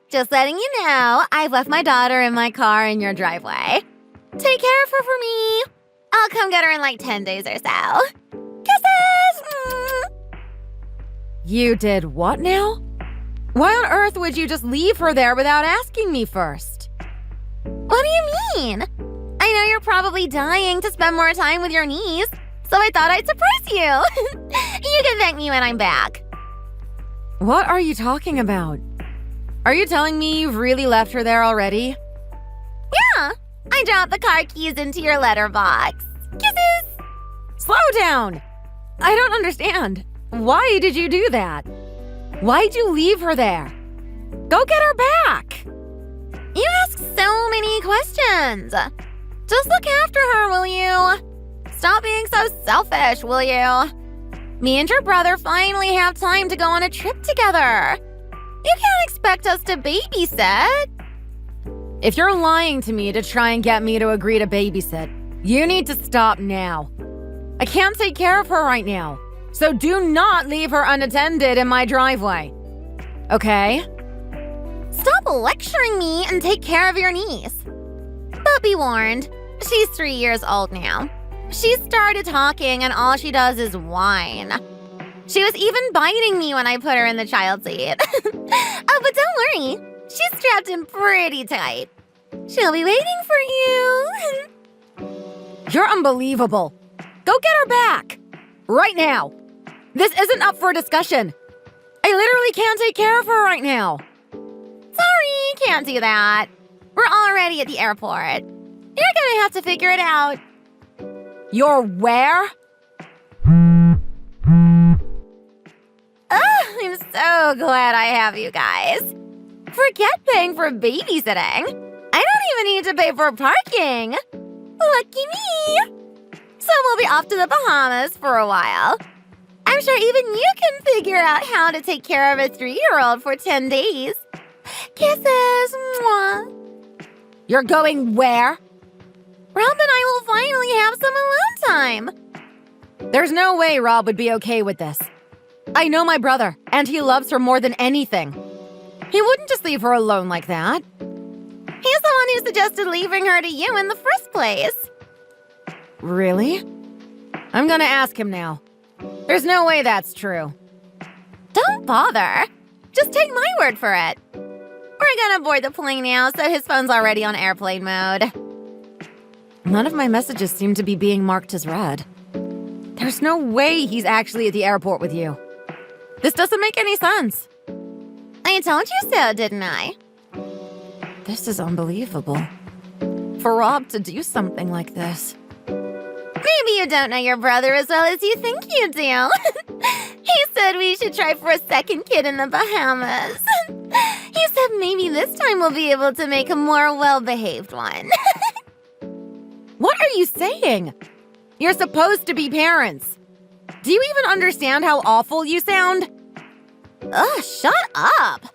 Just letting you know, I've left my daughter in my car in your driveway. Take care of her for me. I'll come get her in like 10 days or so. Kisses! You did what now? Why on earth would you just leave her there without asking me first? What do you mean? I know you're probably dying to spend more time with your niece, so I thought I'd surprise you. You can thank me when I'm back. What are you talking about? Are you telling me you've really left her there already? Yeah, I dropped the car keys into your letterbox. Kisses! Slow down! I don't understand. Why did you do that? Why'd you leave her there? Go get her back! You ask so many questions. Just look after her, will you? Stop being so selfish, will you? Me and your brother finally have time to go on a trip together. You can't expect us to babysit. If you're lying to me to try and get me to agree to babysit, you need to stop now. I can't take care of her right now, so do not leave her unattended in my driveway. Okay? Stop lecturing me and take care of your niece. But be warned, she's 3 years old now. She started talking and all she does is whine. She was even biting me when I put her in the child seat. Oh, but don't worry. She's strapped in pretty tight. She'll be waiting for you. You're unbelievable. Go get her back. Right now. This isn't up for discussion. I literally can't take care of her right now. Sorry, can't do that. We're already at the airport. You're gonna have to figure it out. You're where? I'm so glad I have you guys. Forget paying for babysitting. I don't even need to pay for parking. Lucky me. So we'll be off to the Bahamas for a while. I'm sure even you can figure out how to take care of a 3-year-old for 10 days. Kisses. Mwah. You're going where? Rob and I will finally have some alone time. There's no way Rob would be okay with this. I know my brother, and he loves her more than anything. He wouldn't just leave her alone like that. He's the one who suggested leaving her to you in the first place. Really? I'm gonna ask him now. There's no way that's true. Don't bother. Just take my word for it. We're gonna board the plane now, so his phone's already on airplane mode. None of my messages seem to be being marked as read. There's no way he's actually at the airport with you. This doesn't make any sense. I told you so, didn't I? This is unbelievable. For Rob to do something like this. Maybe you don't know your brother as well as you think you do. He said we should try for a second kid in the Bahamas. He said maybe this time we'll be able to make a more well-behaved one. What are you saying? You're supposed to be parents. Do you even understand how awful you sound? Ugh, shut up.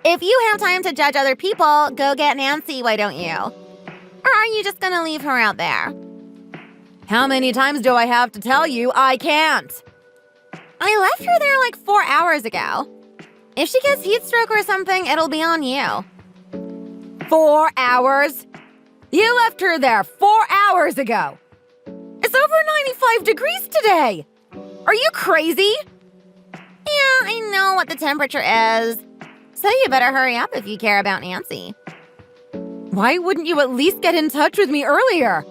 If you have time to judge other people, go get Nancy, why don't you? Or are you just gonna leave her out there? How many times do I have to tell you I can't? I left her there like 4 hours ago. If she gets heat stroke or something, it'll be on you. 4 hours? You left her there 4 hours ago. It's over 95 degrees today. Are you crazy? Yeah, I know what the temperature is. So you better hurry up if you care about Nancy. Why wouldn't you at least get in touch with me earlier?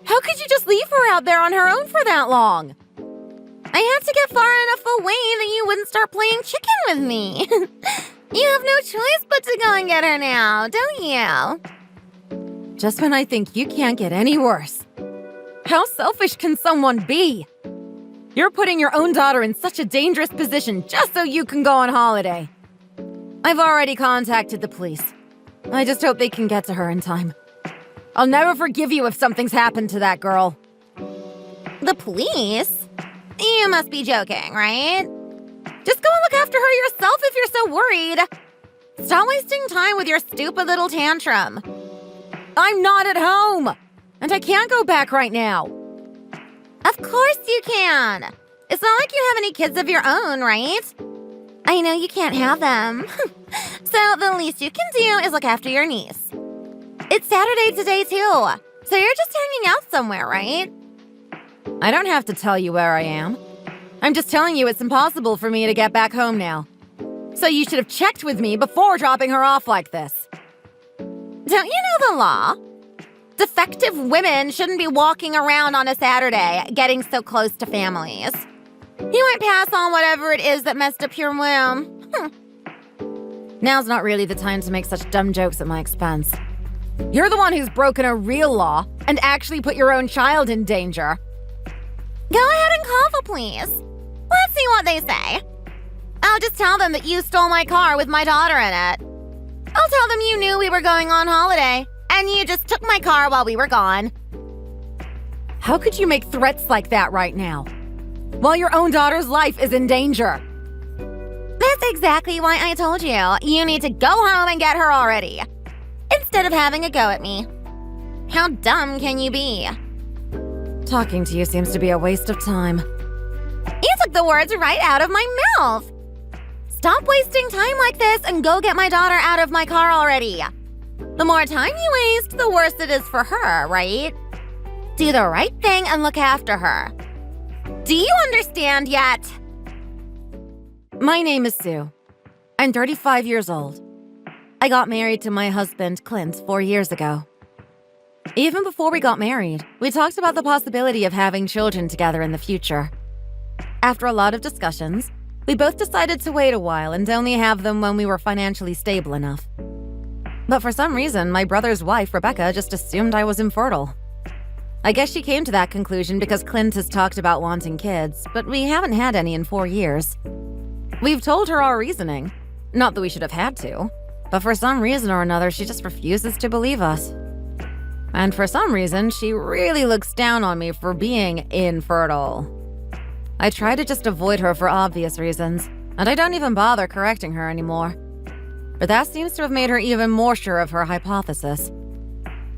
How could you just leave her out there on her own for that long? I had to get far enough away that you wouldn't start playing chicken with me. You have no choice but to go and get her now, don't you? Just when I think you can't get any worse. How selfish can someone be? You're putting your own daughter in such a dangerous position just so you can go on holiday. I've already contacted the police. I just hope they can get to her in time. I'll never forgive you if something's happened to that girl. The police? You must be joking, right? Just go and look after her yourself if you're so worried. Stop wasting time with your stupid little tantrum. I'm not at home, and I can't go back right now. Of course you can. It's not like you have any kids of your own, right? I know you can't have them. So the least you can do is look after your niece. It's Saturday today too, so you're just hanging out somewhere, right? I don't have to tell you where I am. I'm just telling you it's impossible for me to get back home now. So you should have checked with me before dropping her off like this. Don't you know the law? Defective women shouldn't be walking around on a Saturday getting so close to families. You might pass on whatever it is that messed up your womb. Now's not really the time to make such dumb jokes at my expense. You're the one who's broken a real law and actually put your own child in danger. Go ahead and call the police. Let's see what they say. I'll just tell them that you stole my car with my daughter in it. I'll tell them you knew we were going on holiday, and you just took my car while we were gone. How could you make threats like that right now? While your own daughter's life is in danger. That's exactly why I told you. You need to go home and get her already. Instead of having a go at me. How dumb can you be? Talking to you seems to be a waste of time. You took the words right out of my mouth. Stop wasting time like this and go get my daughter out of my car already. The more time you waste, the worse it is for her, right? Do the right thing and look after her. Do you understand yet? My name is Sue. I'm 35 years old. I got married to my husband, Clint, 4 years ago. Even before we got married, we talked about the possibility of having children together in the future. After a lot of discussions, we both decided to wait a while and only have them when we were financially stable enough. But for some reason, my brother's wife, Rebecca, just assumed I was infertile. I guess she came to that conclusion because Clint has talked about wanting kids, but we haven't had any in 4 years. We've told her our reasoning. Not that we should have had to, but for some reason or another, she just refuses to believe us. And for some reason, she really looks down on me for being infertile. I try to just avoid her for obvious reasons, and I don't even bother correcting her anymore. But that seems to have made her even more sure of her hypothesis.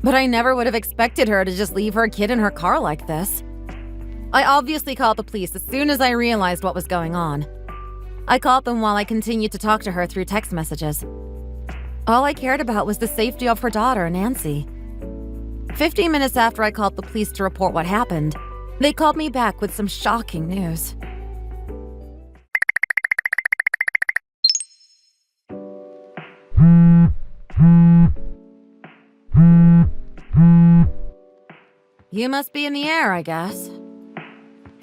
But I never would have expected her to just leave her kid in her car like this. I obviously called the police as soon as I realized what was going on. I called them while I continued to talk to her through text messages. All I cared about was the safety of her daughter, Nancy. 15 minutes after I called the police to report what happened, they called me back with some shocking news. You must be in the air, I guess.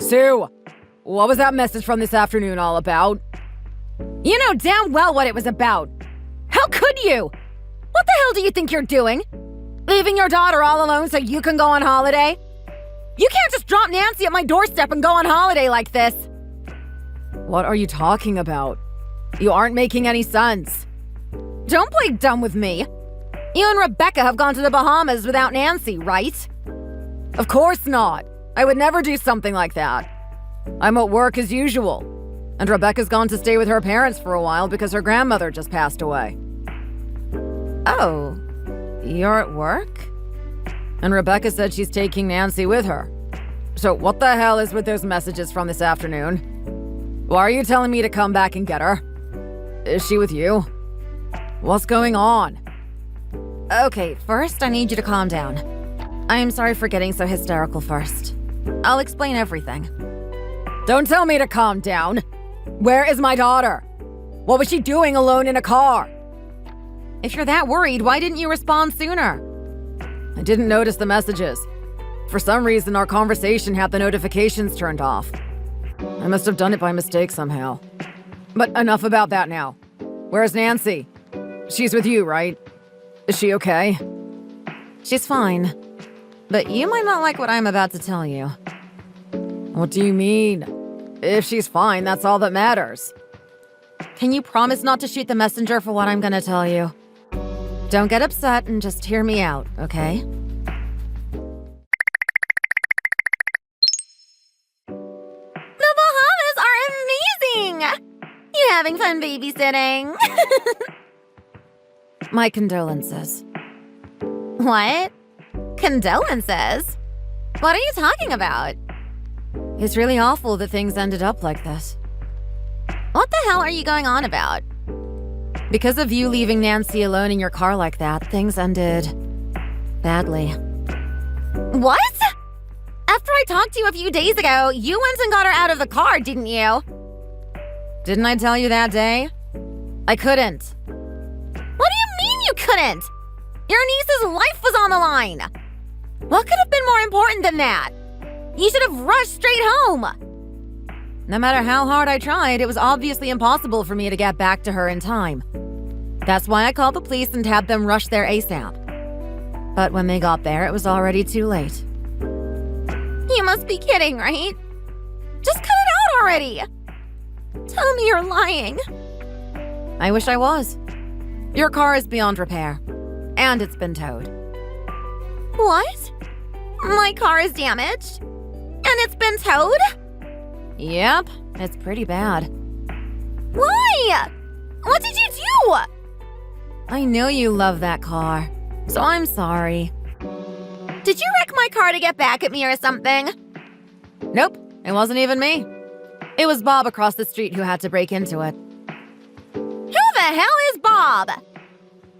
Sue, what was that message from this afternoon all about? You know damn well what it was about. How could you? What the hell do you think you're doing? Leaving your daughter all alone so you can go on holiday? You can't just drop Nancy at my doorstep and go on holiday like this. What are you talking about? You aren't making any sense. Don't play dumb with me. You and Rebecca have gone to the Bahamas without Nancy, right? Of course not. I would never do something like that. I'm at work as usual. And Rebecca's gone to stay with her parents for a while because her grandmother just passed away. Oh, you're at work? And Rebecca said she's taking Nancy with her. So what the hell is with those messages from this afternoon? Why are you telling me to come back and get her? Is she with you? What's going on? Okay, first I need you to calm down. I'm sorry for getting so hysterical first. I'll explain everything. Don't tell me to calm down. Where is my daughter? What was she doing alone in a car? If you're that worried, why didn't you respond sooner? I didn't notice the messages. For some reason, our conversation had the notifications turned off. I must have done it by mistake somehow. But enough about that now. Where's Nancy? She's with you, right? Is she okay? She's fine. But you might not like what I'm about to tell you. What do you mean? If she's fine, that's all that matters. Can you promise not to shoot the messenger for what I'm gonna tell you? Don't get upset and just hear me out, okay? The Bahamas are amazing! You having fun babysitting? My condolences. What? Condolences? What are you talking about? It's really awful that things ended up like this. What the hell are you going on about? Because of you leaving Nancy alone in your car like that, things ended badly. What? After I talked to you a few days ago, you went and got her out of the car, didn't you? Didn't I tell you that day? I couldn't. What do you mean you couldn't? Your niece's life was on the line. What could have been more important than that? You should have rushed straight home. No matter how hard I tried, it was obviously impossible for me to get back to her in time. That's why I called the police and had them rush there ASAP. But when they got there, it was already too late. You must be kidding, right? Just cut it out already. Tell me you're lying. I wish I was. Your car is beyond repair, and it's been towed. What? My car is damaged? And it's been towed? Yep, it's pretty bad. Why? What did you do? I know you love that car, so I'm sorry. Did you wreck my car to get back at me or something? Nope, it wasn't even me. It was Bob across the street who had to break into it. Who the hell is Bob?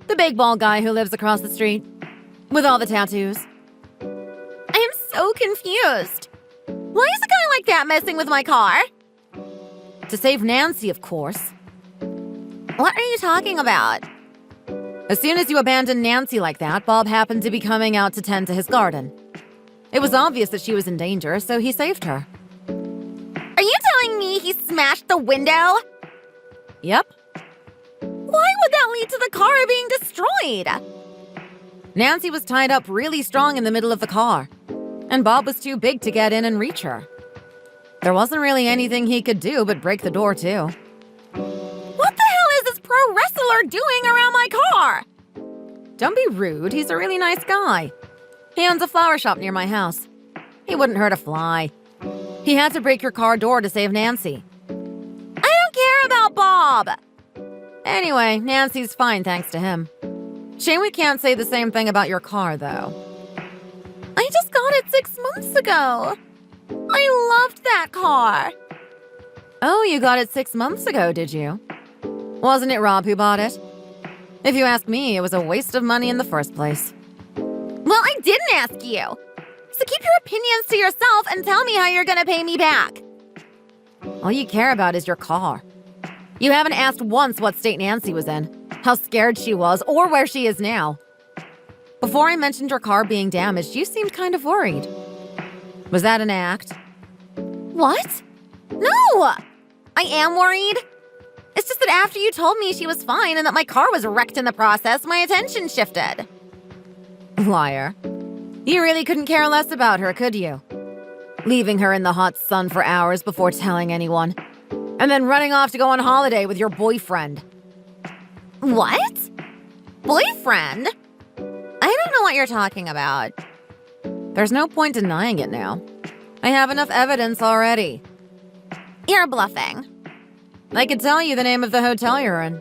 The big bald guy who lives across the street. With all the tattoos. I am so confused. Why is a guy like that messing with my car? To save Nancy, of course. What are you talking about? As soon as you abandoned Nancy like that, Bob happened to be coming out to tend to his garden. It was obvious that she was in danger, so he saved her. Are you telling me he smashed the window? Yep. Why would that lead to the car being destroyed? Nancy was tied up really strong in the middle of the car, and Bob was too big to get in and reach her. There wasn't really anything he could do but break the door, too. What the hell is this pro wrestler doing around my car? Don't be rude, he's a really nice guy. He owns a flower shop near my house. He wouldn't hurt a fly. He had to break your car door to save Nancy. I don't care about Bob. Anyway, Nancy's fine thanks to him. Shame we can't say the same thing about your car, though. I just got it 6 months ago. I loved that car. Oh, you got it 6 months ago, did you? Wasn't it Rob who bought it? If you ask me, it was a waste of money in the first place. Well, I didn't ask you. So keep your opinions to yourself and tell me how you're gonna pay me back. All you care about is your car. You haven't asked once what state Nancy was in, how scared she was, or where she is now. Before I mentioned your car being damaged, you seemed kind of worried. Was that an act? What? No! I am worried. It's just that after you told me she was fine and that my car was wrecked in the process, my attention shifted. Liar. You really couldn't care less about her, could you? Leaving her in the hot sun for hours before telling anyone. And then running off to go on holiday with your boyfriend. What? Boyfriend? I don't know what you're talking about. There's no point denying it now. I have enough evidence already. You're bluffing. I could tell you the name of the hotel you're in.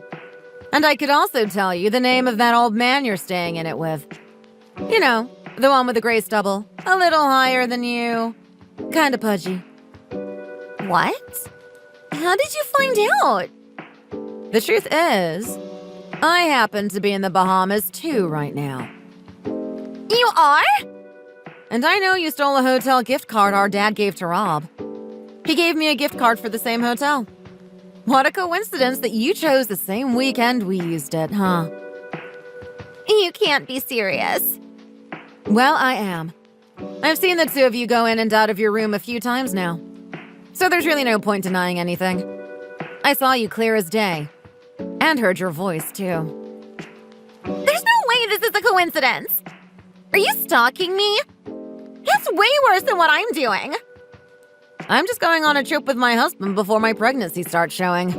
And I could also tell you the name of that old man you're staying in it with. You know, the one with the gray stubble. A little higher than you. Kinda pudgy. What? How did you find out? The truth is, I happen to be in the Bahamas too right now. You are? And I know you stole a hotel gift card our dad gave to Rob. He gave me a gift card for the same hotel. What a coincidence that you chose the same weekend we used it, huh? You can't be serious. Well, I am. I've seen the two of you go in and out of your room a few times now. So there's really no point denying anything. I saw you clear as day. And heard your voice, too. There's no way this is a coincidence. Are you stalking me? That's way worse than what I'm doing. I'm just going on a trip with my husband before my pregnancy starts showing.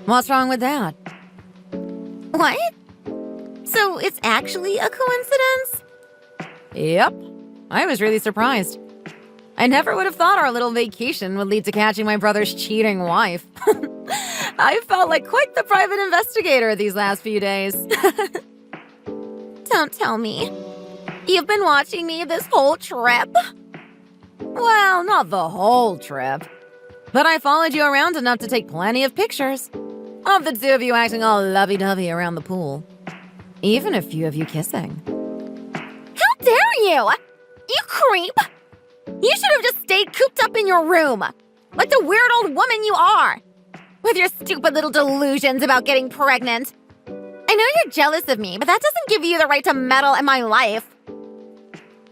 What's wrong with that? What? So it's actually a coincidence? Yep. I was really surprised. I never would have thought our little vacation would lead to catching my brother's cheating wife. I felt like quite the private investigator these last few days. Don't tell me. You've been watching me this whole trip? Well, not the whole trip. But I followed you around enough to take plenty of pictures. Of the two of you acting all lovey-dovey around the pool. Even a few of you kissing. How dare you! You creep! You should have just stayed cooped up in your room, like the weird old woman you are, with your stupid little delusions about getting pregnant. I know you're jealous of me, but that doesn't give you the right to meddle in my life.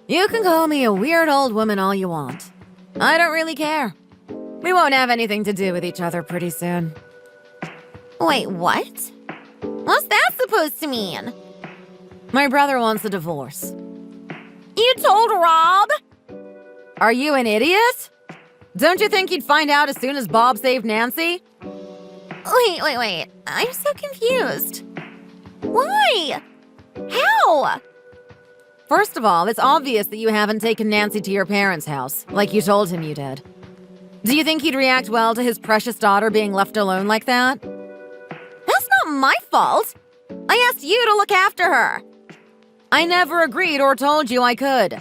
You can call me a weird old woman all you want. I don't really care. We won't have anything to do with each other pretty soon. Wait, what? What's that supposed to mean? My brother wants a divorce. You told Rob? Are you an idiot? Don't you think he'd find out as soon as Bob saved Nancy? Wait. I'm so confused. Why? How? First of all, it's obvious that you haven't taken Nancy to your parents' house, like you told him you did. Do you think he'd react well to his precious daughter being left alone like that? That's not my fault. I asked you to look after her. I never agreed or told you I could.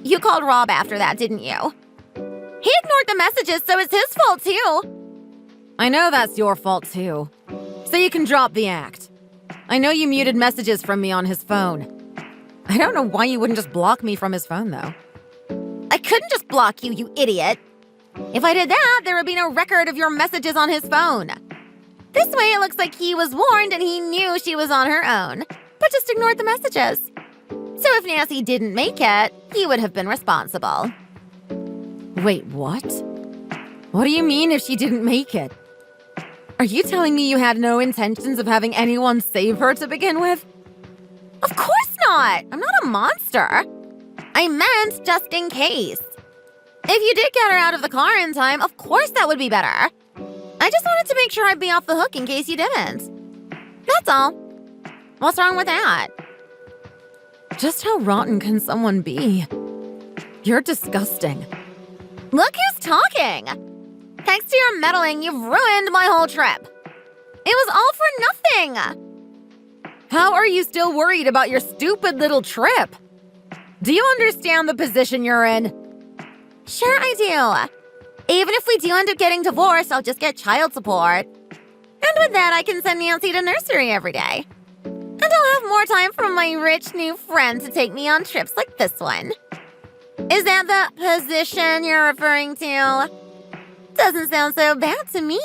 You called Rob after that, didn't you? He ignored the messages, so it's his fault too. I know that's your fault too. So you can drop the act. I know you muted messages from me on his phone. I don't know why you wouldn't just block me from his phone, though. I couldn't just block you, you idiot. If I did that, there would be no record of your messages on his phone. This way, it looks like he was warned and he knew she was on her own, but just ignored the messages. So if Nancy didn't make it, he would have been responsible. Wait, what? What do you mean if she didn't make it? Are you telling me you had no intentions of having anyone save her to begin with? Of course not! I'm not a monster. I meant just in case. If you did get her out of the car in time, of course that would be better. I just wanted to make sure I'd be off the hook in case you didn't. That's all. What's wrong with that? Just how rotten can someone be? You're disgusting. Look who's talking! Thanks to your meddling, you've ruined my whole trip. It was all for nothing. How are you still worried about your stupid little trip? Do you understand the position you're in? Sure I do. Even if we do end up getting divorced, I'll just get child support. And with that, I can send Nancy to nursery every day. And I'll have more time for my rich new friend to take me on trips like this one. Is that the position you're referring to? Doesn't sound so bad to me.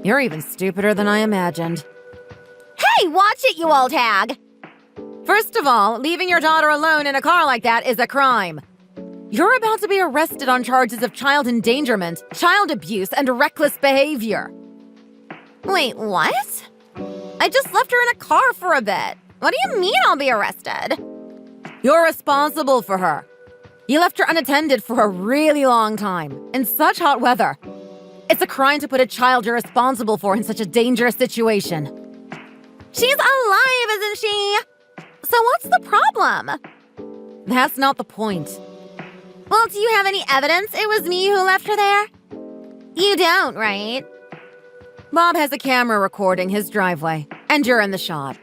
You're even stupider than I imagined. Hey, watch it, you old hag! First of all, leaving your daughter alone in a car like that is a crime. You're about to be arrested on charges of child endangerment, child abuse, and reckless behavior. Wait, what? I just left her in a car for a bit. What do you mean I'll be arrested? You're responsible for her. You left her unattended for a really long time, in such hot weather. It's a crime to put a child you're responsible for in such a dangerous situation. She's alive, isn't she? So what's the problem? That's not the point. Well, do you have any evidence it was me who left her there? You don't, right? Bob has a camera recording his driveway, and you're in the shot.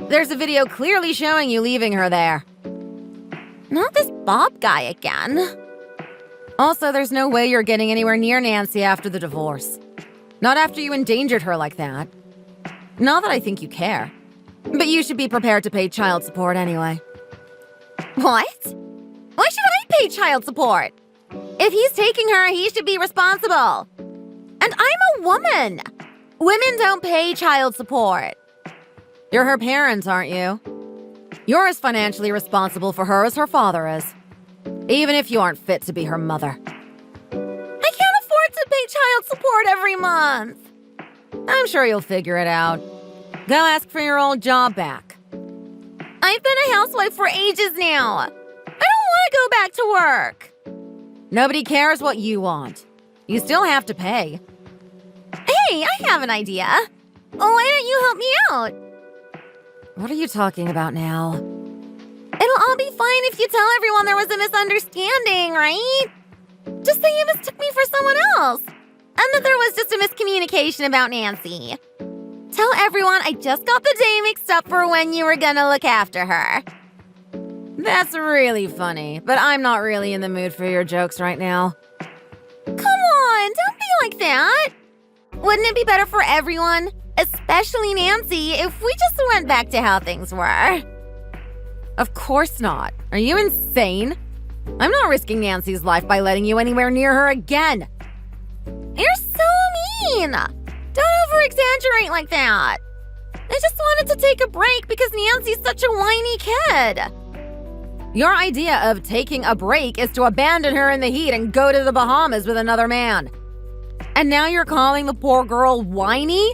There's a video clearly showing you leaving her there. Not this Bob guy again. Also, there's no way you're getting anywhere near Nancy after the divorce. Not after you endangered her like that. Not that I think you care. But you should be prepared to pay child support anyway. What? Why should I pay child support? If he's taking her, he should be responsible. And I'm a woman. Women don't pay child support. You're her parents, aren't you? You're as financially responsible for her as her father is. Even if you aren't fit to be her mother. I can't afford to pay child support every month. I'm sure you'll figure it out. Go ask for your old job back. I've been a housewife for ages now. I don't want to go back to work. Nobody cares what you want. You still have to pay. Hey, I have an idea. Why don't you help me out? What are you talking about now? It'll all be fine if you tell everyone there was a misunderstanding, right? Just say you mistook me for someone else. And that there was just a miscommunication about Nancy. Tell everyone I just got the day mixed up for when you were gonna look after her. That's really funny, but I'm not really in the mood for your jokes right now. Come on, don't be like that. Would Wouldn't it be better for everyone, especially Nancy, if we just went back to how things were? Of course not. Are you insane? I'm not risking Nancy's life by letting you anywhere near her again. You're so mean! Don't over-exaggerate like that. I just wanted to take a break because Nancy's such a whiny kid. Your idea of taking a break is to abandon her in the heat and go to the Bahamas with another man. And now you're calling the poor girl whiny?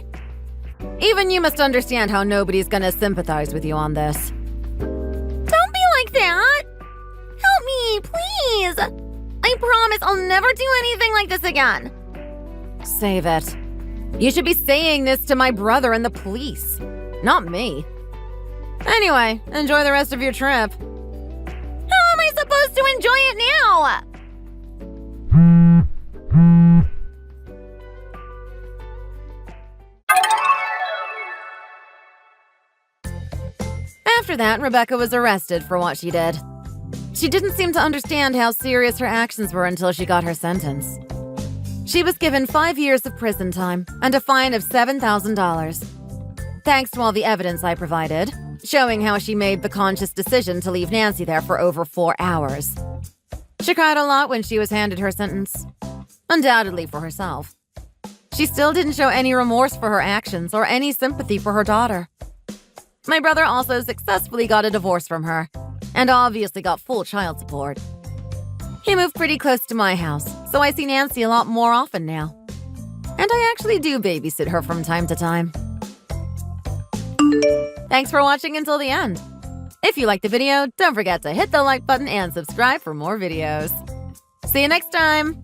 Even you must understand how nobody's gonna sympathize with you on this. Don't be like that! Help me, please! I promise I'll never do anything like this again. Save it. You should be saying this to my brother and the police, not me. Anyway, enjoy the rest of your trip. How am I supposed to enjoy it now? After that, Rebecca was arrested for what she did. She didn't seem to understand how serious her actions were until she got her sentence. She was given 5 years of prison time and a fine of $7,000. Thanks to all the evidence I provided, showing how she made the conscious decision to leave Nancy there for over 4 hours. She cried a lot when she was handed her sentence, undoubtedly for herself. She still didn't show any remorse for her actions or any sympathy for her daughter. My brother also successfully got a divorce from her, and obviously got full child support. He moved pretty close to my house, so I see Nancy a lot more often now. And I actually do babysit her from time to time. Thanks for watching until the end. If you liked the video, don't forget to hit the like button and subscribe for more videos. See you next time!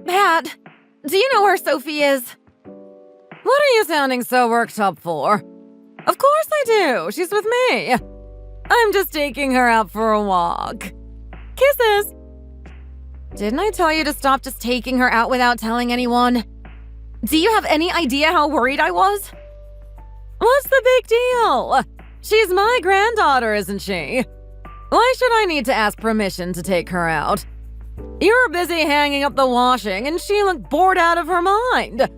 Pat, do you know where Sophie is? What are you sounding so worked up for? Of course I do. She's with me. I'm just taking her out for a walk. Kisses. Didn't I tell you to stop just taking her out without telling anyone? Do you have any idea how worried I was? What's the big deal? She's my granddaughter, isn't she? Why should I need to ask permission to take her out? You were busy hanging up the washing and she looked bored out of her mind.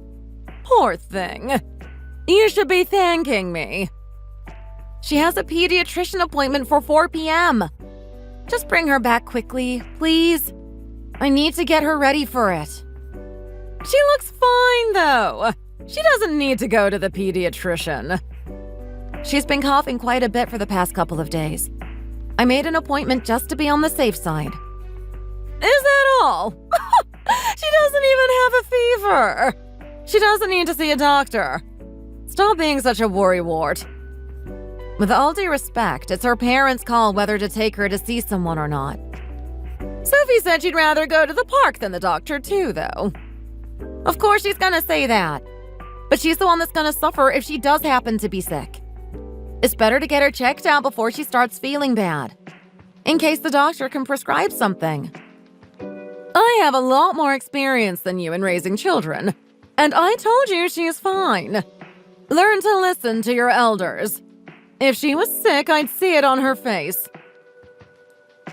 Poor thing. You should be thanking me. She has a pediatrician appointment for 4 p.m. Just bring her back quickly, please. I need to get her ready for it. She looks fine, though. She doesn't need to go to the pediatrician. She's been coughing quite a bit for the past couple of days. I made an appointment just to be on the safe side. Is that all? She doesn't even have a fever. She doesn't need to see a doctor. Stop being such a worrywart. With all due respect, it's her parents' call whether to take her to see someone or not. Sophie said she'd rather go to the park than the doctor too, though. Of course she's gonna say that. But she's the one that's gonna suffer if she does happen to be sick. It's better to get her checked out before she starts feeling bad, in case the doctor can prescribe something. I have a lot more experience than you in raising children, and I told you she's fine. Learn to listen to your elders. If she was sick, I'd see it on her face.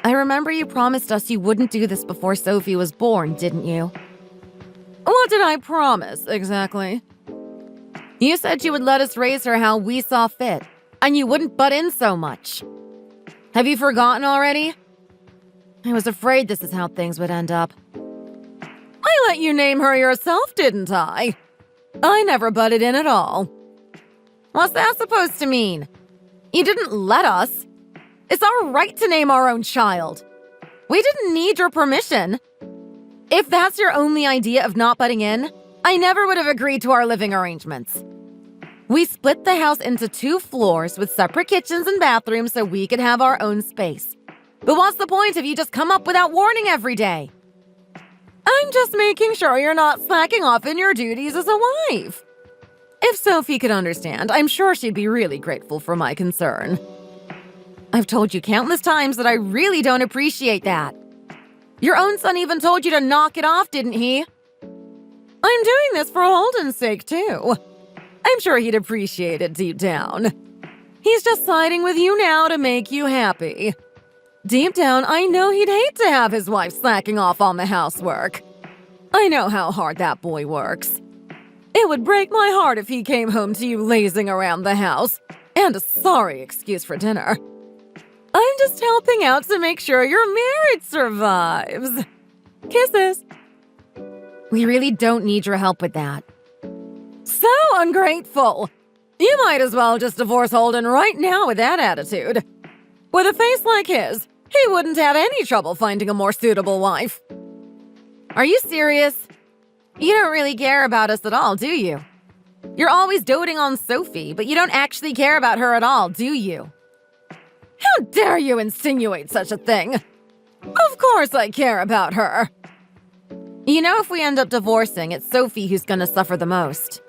I remember you promised us you wouldn't do this before Sophie was born, didn't you? What did I promise, exactly? You said you would let us raise her how we saw fit, and you wouldn't butt in so much. Have you forgotten already? I was afraid this is how things would end up. I let you name her yourself, didn't I? I never butted in at all. What's that supposed to mean? You didn't let us. It's our right to name our own child. We didn't need your permission. If that's your only idea of not butting in, I never would have agreed to our living arrangements. We split the house into 2 floors with separate kitchens and bathrooms so we could have our own space. But what's the point if you just come up without warning every day? I'm just making sure you're not slacking off in your duties as a wife. If Sophie could understand, I'm sure she'd be really grateful for my concern. I've told you countless times that I really don't appreciate that. Your own son even told you to knock it off, didn't he? I'm doing this for Holden's sake, too. I'm sure he'd appreciate it deep down. He's just siding with you now to make you happy. Deep down, I know he'd hate to have his wife slacking off on the housework. I know how hard that boy works. It would break my heart if he came home to you lazing around the house, and a sorry excuse for dinner. I'm just helping out to make sure your marriage survives. Kisses. We really don't need your help with that. So ungrateful. You might as well just divorce Holden right now with that attitude. With a face like his, he wouldn't have any trouble finding a more suitable wife. Are you serious? You don't really care about us at all, do you? You're always doting on Sophie, but you don't actually care about her at all, do you? How dare you insinuate such a thing? Of course I care about her. You know, if we end up divorcing, it's Sophie who's gonna suffer the most.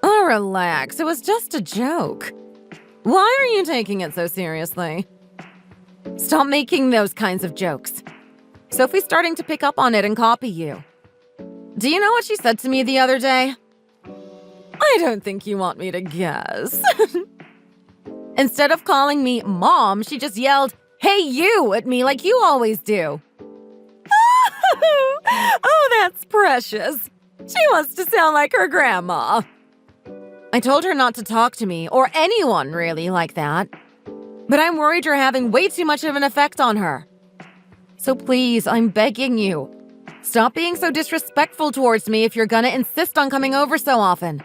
Oh, relax. It was just a joke. Why are you taking it so seriously? Stop making those kinds of jokes. Sophie's starting to pick up on it and copy you. Do you know what she said to me the other day? I don't think you want me to guess. Instead of calling me Mom, she just yelled, "Hey, you," at me like you always do. Oh, that's precious. She wants to sound like her grandma. I told her not to talk to me, or anyone really, like that. But I'm worried you're having way too much of an effect on her. So please, I'm begging you, stop being so disrespectful towards me if you're gonna insist on coming over so often.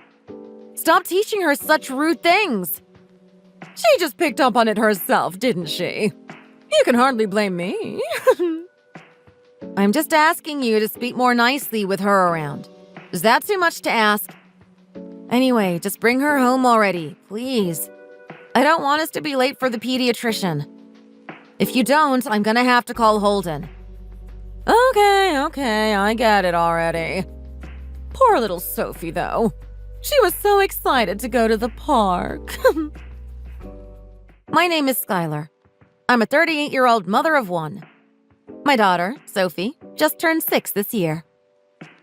Stop teaching her such rude things. She just picked up on it herself, didn't she? You can hardly blame me. I'm just asking you to speak more nicely with her around. Is that too much to ask? Anyway, just bring her home already, please. I don't want us to be late for the pediatrician. If you don't, I'm gonna have to call Holden. Okay, I get it already. Poor little Sophie, though. She was so excited to go to the park. My name is Skylar. I'm a 38-year-old mother of one. My daughter, Sophie, just turned 6 this year.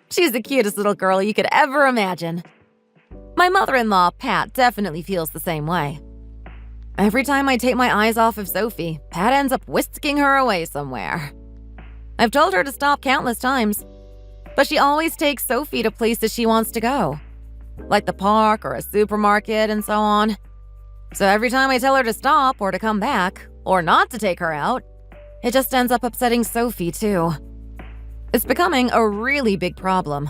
She's the cutest little girl you could ever imagine. My mother-in-law, Pat, definitely feels the same way. Every time I take my eyes off of Sophie, Pat ends up whisking her away somewhere. I've told her to stop countless times, but she always takes Sophie to places she wants to go, like the park or a supermarket and so on. So every time I tell her to stop or to come back, or not to take her out, it just ends up upsetting Sophie too. It's becoming a really big problem.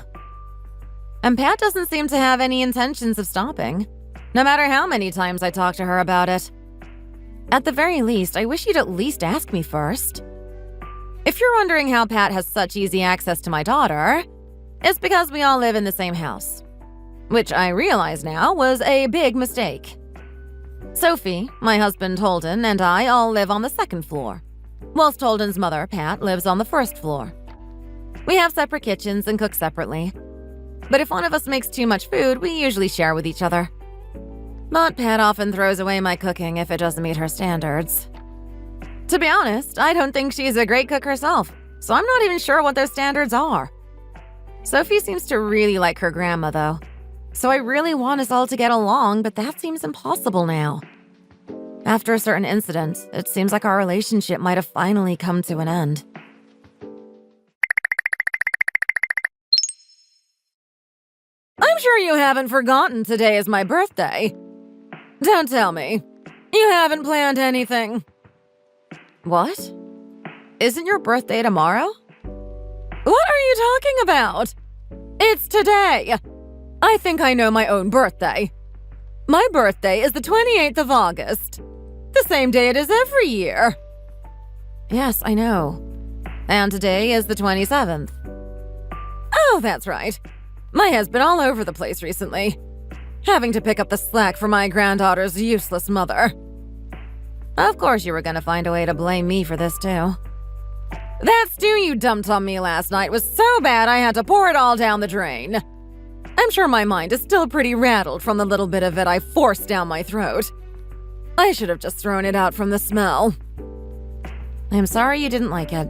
And Pat doesn't seem to have any intentions of stopping, no matter how many times I talk to her about it. At the very least, I wish you'd at least ask me first. If you're wondering how Pat has such easy access to my daughter, it's because we all live in the same house, which I realize now was a big mistake. Sophie, my husband Holden, and I all live on the 2nd floor, whilst Holden's mother, Pat, lives on the 1st floor. We have separate kitchens and cook separately, but if one of us makes too much food, we usually share with each other. But Pat often throws away my cooking if it doesn't meet her standards. To be honest, I don't think she's a great cook herself, so I'm not even sure what those standards are. Sophie seems to really like her grandma, though, so I really want us all to get along, but that seems impossible now. After a certain incident, it seems like our relationship might have finally come to an end. I'm sure you haven't forgotten today is my birthday. Don't tell me. You haven't planned anything. What? Isn't your birthday tomorrow? What are you talking about? It's today. I think I know my own birthday. My birthday is the 28th of August. The same day it is every year. Yes, I know. And today is the 27th. Oh, that's right. My head's been all over the place recently, having to pick up the slack for my granddaughter's useless mother. Of course you were gonna find a way to blame me for this, too. That stew you dumped on me last night was so bad I had to pour it all down the drain. I'm sure my mind is still pretty rattled from the little bit of it I forced down my throat. I should have just thrown it out from the smell. I'm sorry you didn't like it.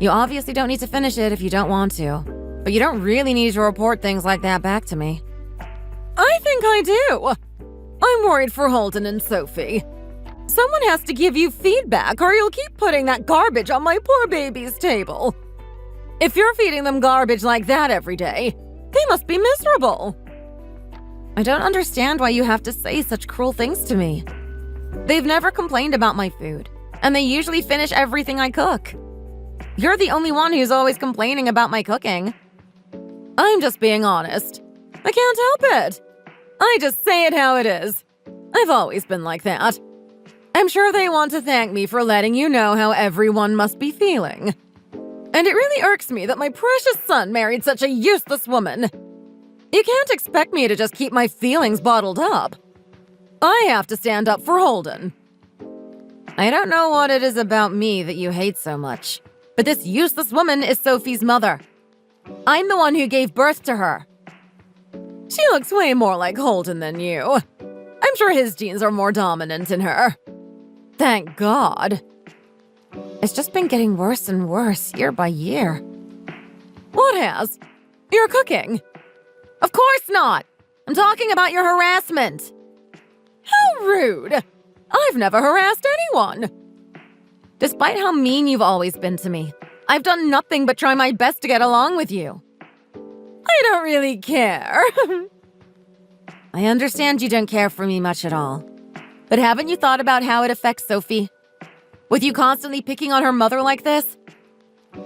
You obviously don't need to finish it if you don't want to, but you don't really need to report things like that back to me. I think I do. I'm worried for Holden and Sophie. Someone has to give you feedback, or you'll keep putting that garbage on my poor baby's table. If you're feeding them garbage like that every day, they must be miserable. I don't understand why you have to say such cruel things to me. They've never complained about my food, and they usually finish everything I cook. You're the only one who's always complaining about my cooking. I'm just being honest. I can't help it. I just say it how it is. I've always been like that. I'm sure they want to thank me for letting you know how everyone must be feeling. And it really irks me that my precious son married such a useless woman. You can't expect me to just keep my feelings bottled up. I have to stand up for Holden. I don't know what it is about me that you hate so much, but this useless woman is Sophie's mother. I'm the one who gave birth to her. She looks way more like Holden than you. I'm sure his genes are more dominant in her. Thank God. It's just been getting worse and worse year by year. What has? Your cooking. Of course not. I'm talking about your harassment. How rude. I've never harassed anyone. Despite how mean you've always been to me, I've done nothing but try my best to get along with you. I don't really care. I understand you don't care for me much at all. But haven't you thought about how it affects Sophie? With you constantly picking on her mother like this?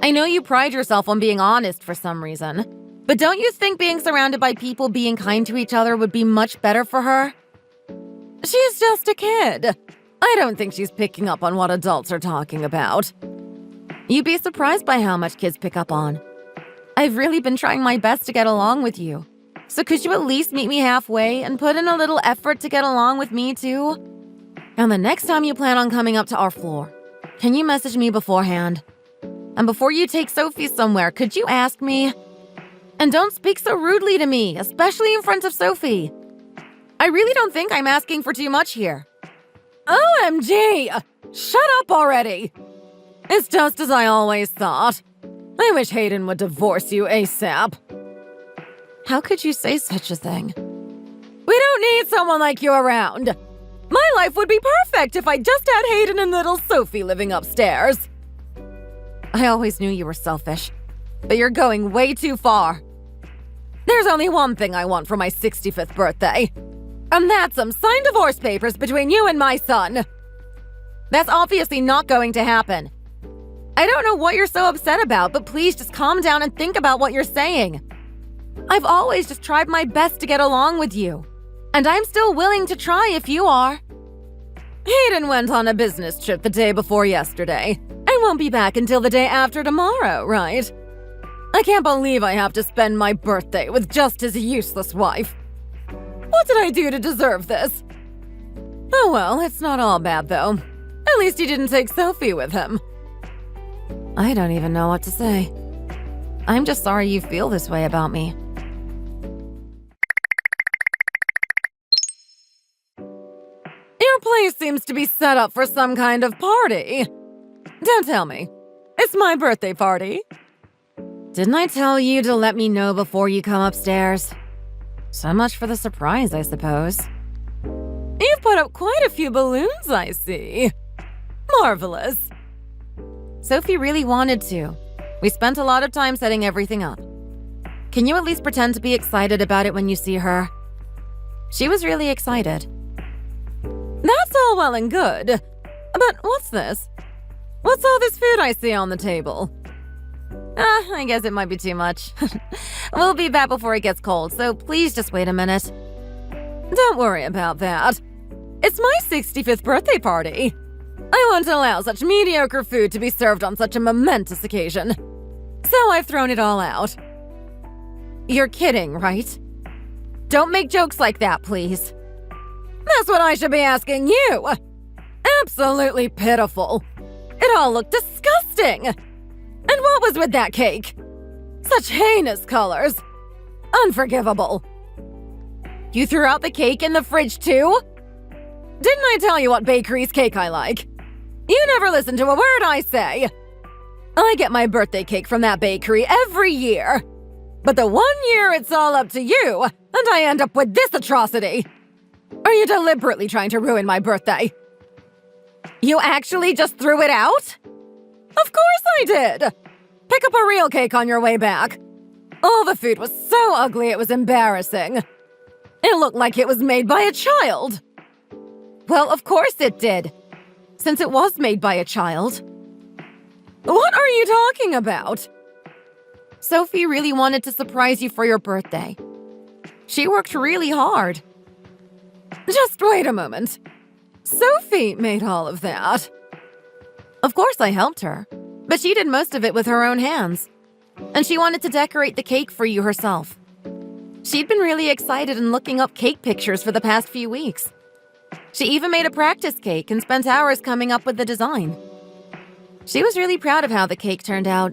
I know you pride yourself on being honest for some reason, but don't you think being surrounded by people being kind to each other would be much better for her? She's just a kid. I don't think she's picking up on what adults are talking about. You'd be surprised by how much kids pick up on. I've really been trying my best to get along with you. So could you at least meet me halfway and put in a little effort to get along with me too? And the next time you plan on coming up to our floor, can you message me beforehand? And before you take Sophie somewhere, could you ask me? And don't speak so rudely to me, especially in front of Sophie. I really don't think I'm asking for too much here. OMG! Shut up already! It's just as I always thought. I wish Hayden would divorce you ASAP. How could you say such a thing? We don't need someone like you around. My life would be perfect if I just had Hayden and little Sophie living upstairs. I always knew you were selfish, but you're going way too far. There's only one thing I want for my 65th birthday, and that's some signed divorce papers between you and my son. That's obviously not going to happen. I don't know what you're so upset about, but please just calm down and think about what you're saying. I've always just tried my best to get along with you, and I'm still willing to try if you are. Hayden went on a business trip the day before yesterday, and won't be back until the day after tomorrow, right? I can't believe I have to spend my birthday with just his useless wife. What did I do to deserve this? Oh well, it's not all bad though. At least he didn't take Sophie with him. I don't even know what to say. I'm just sorry you feel this way about me. Your place seems to be set up for some kind of party. Don't tell me. It's my birthday party. Didn't I tell you to let me know before you come upstairs? So much for the surprise, I suppose. You've put up quite a few balloons, I see. Marvelous. Sophie really wanted to. We spent a lot of time setting everything up. Can you at least pretend to be excited about it when you see her? She was really excited. That's all well and good. But what's this? What's all this food I see on the table? I guess it might be too much. We'll be back before it gets cold, so please just wait a minute. Don't worry about that. It's my 65th birthday party. I won't allow such mediocre food to be served on such a momentous occasion. So I've thrown it all out. You're kidding, right? Don't make jokes like that, please. That's what I should be asking you. Absolutely pitiful. It all looked disgusting. And what was with that cake? Such heinous colors. Unforgivable. You threw out the cake in the fridge too? Didn't I tell you what bakery's cake I like? You never listen to a word I say. I get my birthday cake from that bakery every year. But the one year it's all up to you, and I end up with this atrocity. Are you deliberately trying to ruin my birthday? You actually just threw it out? Of course I did! Pick up a real cake on your way back. All the food was so ugly it was embarrassing. It looked like it was made by a child. Well, of course it did, since it was made by a child. What are you talking about? Sophie really wanted to surprise you for your birthday. She worked really hard. Just wait a moment. Sophie made all of that. Of course I helped her, but she did most of it with her own hands. And she wanted to decorate the cake for you herself. She'd been really excited and looking up cake pictures for the past few weeks. She even made a practice cake and spent hours coming up with the design. She was really proud of how the cake turned out.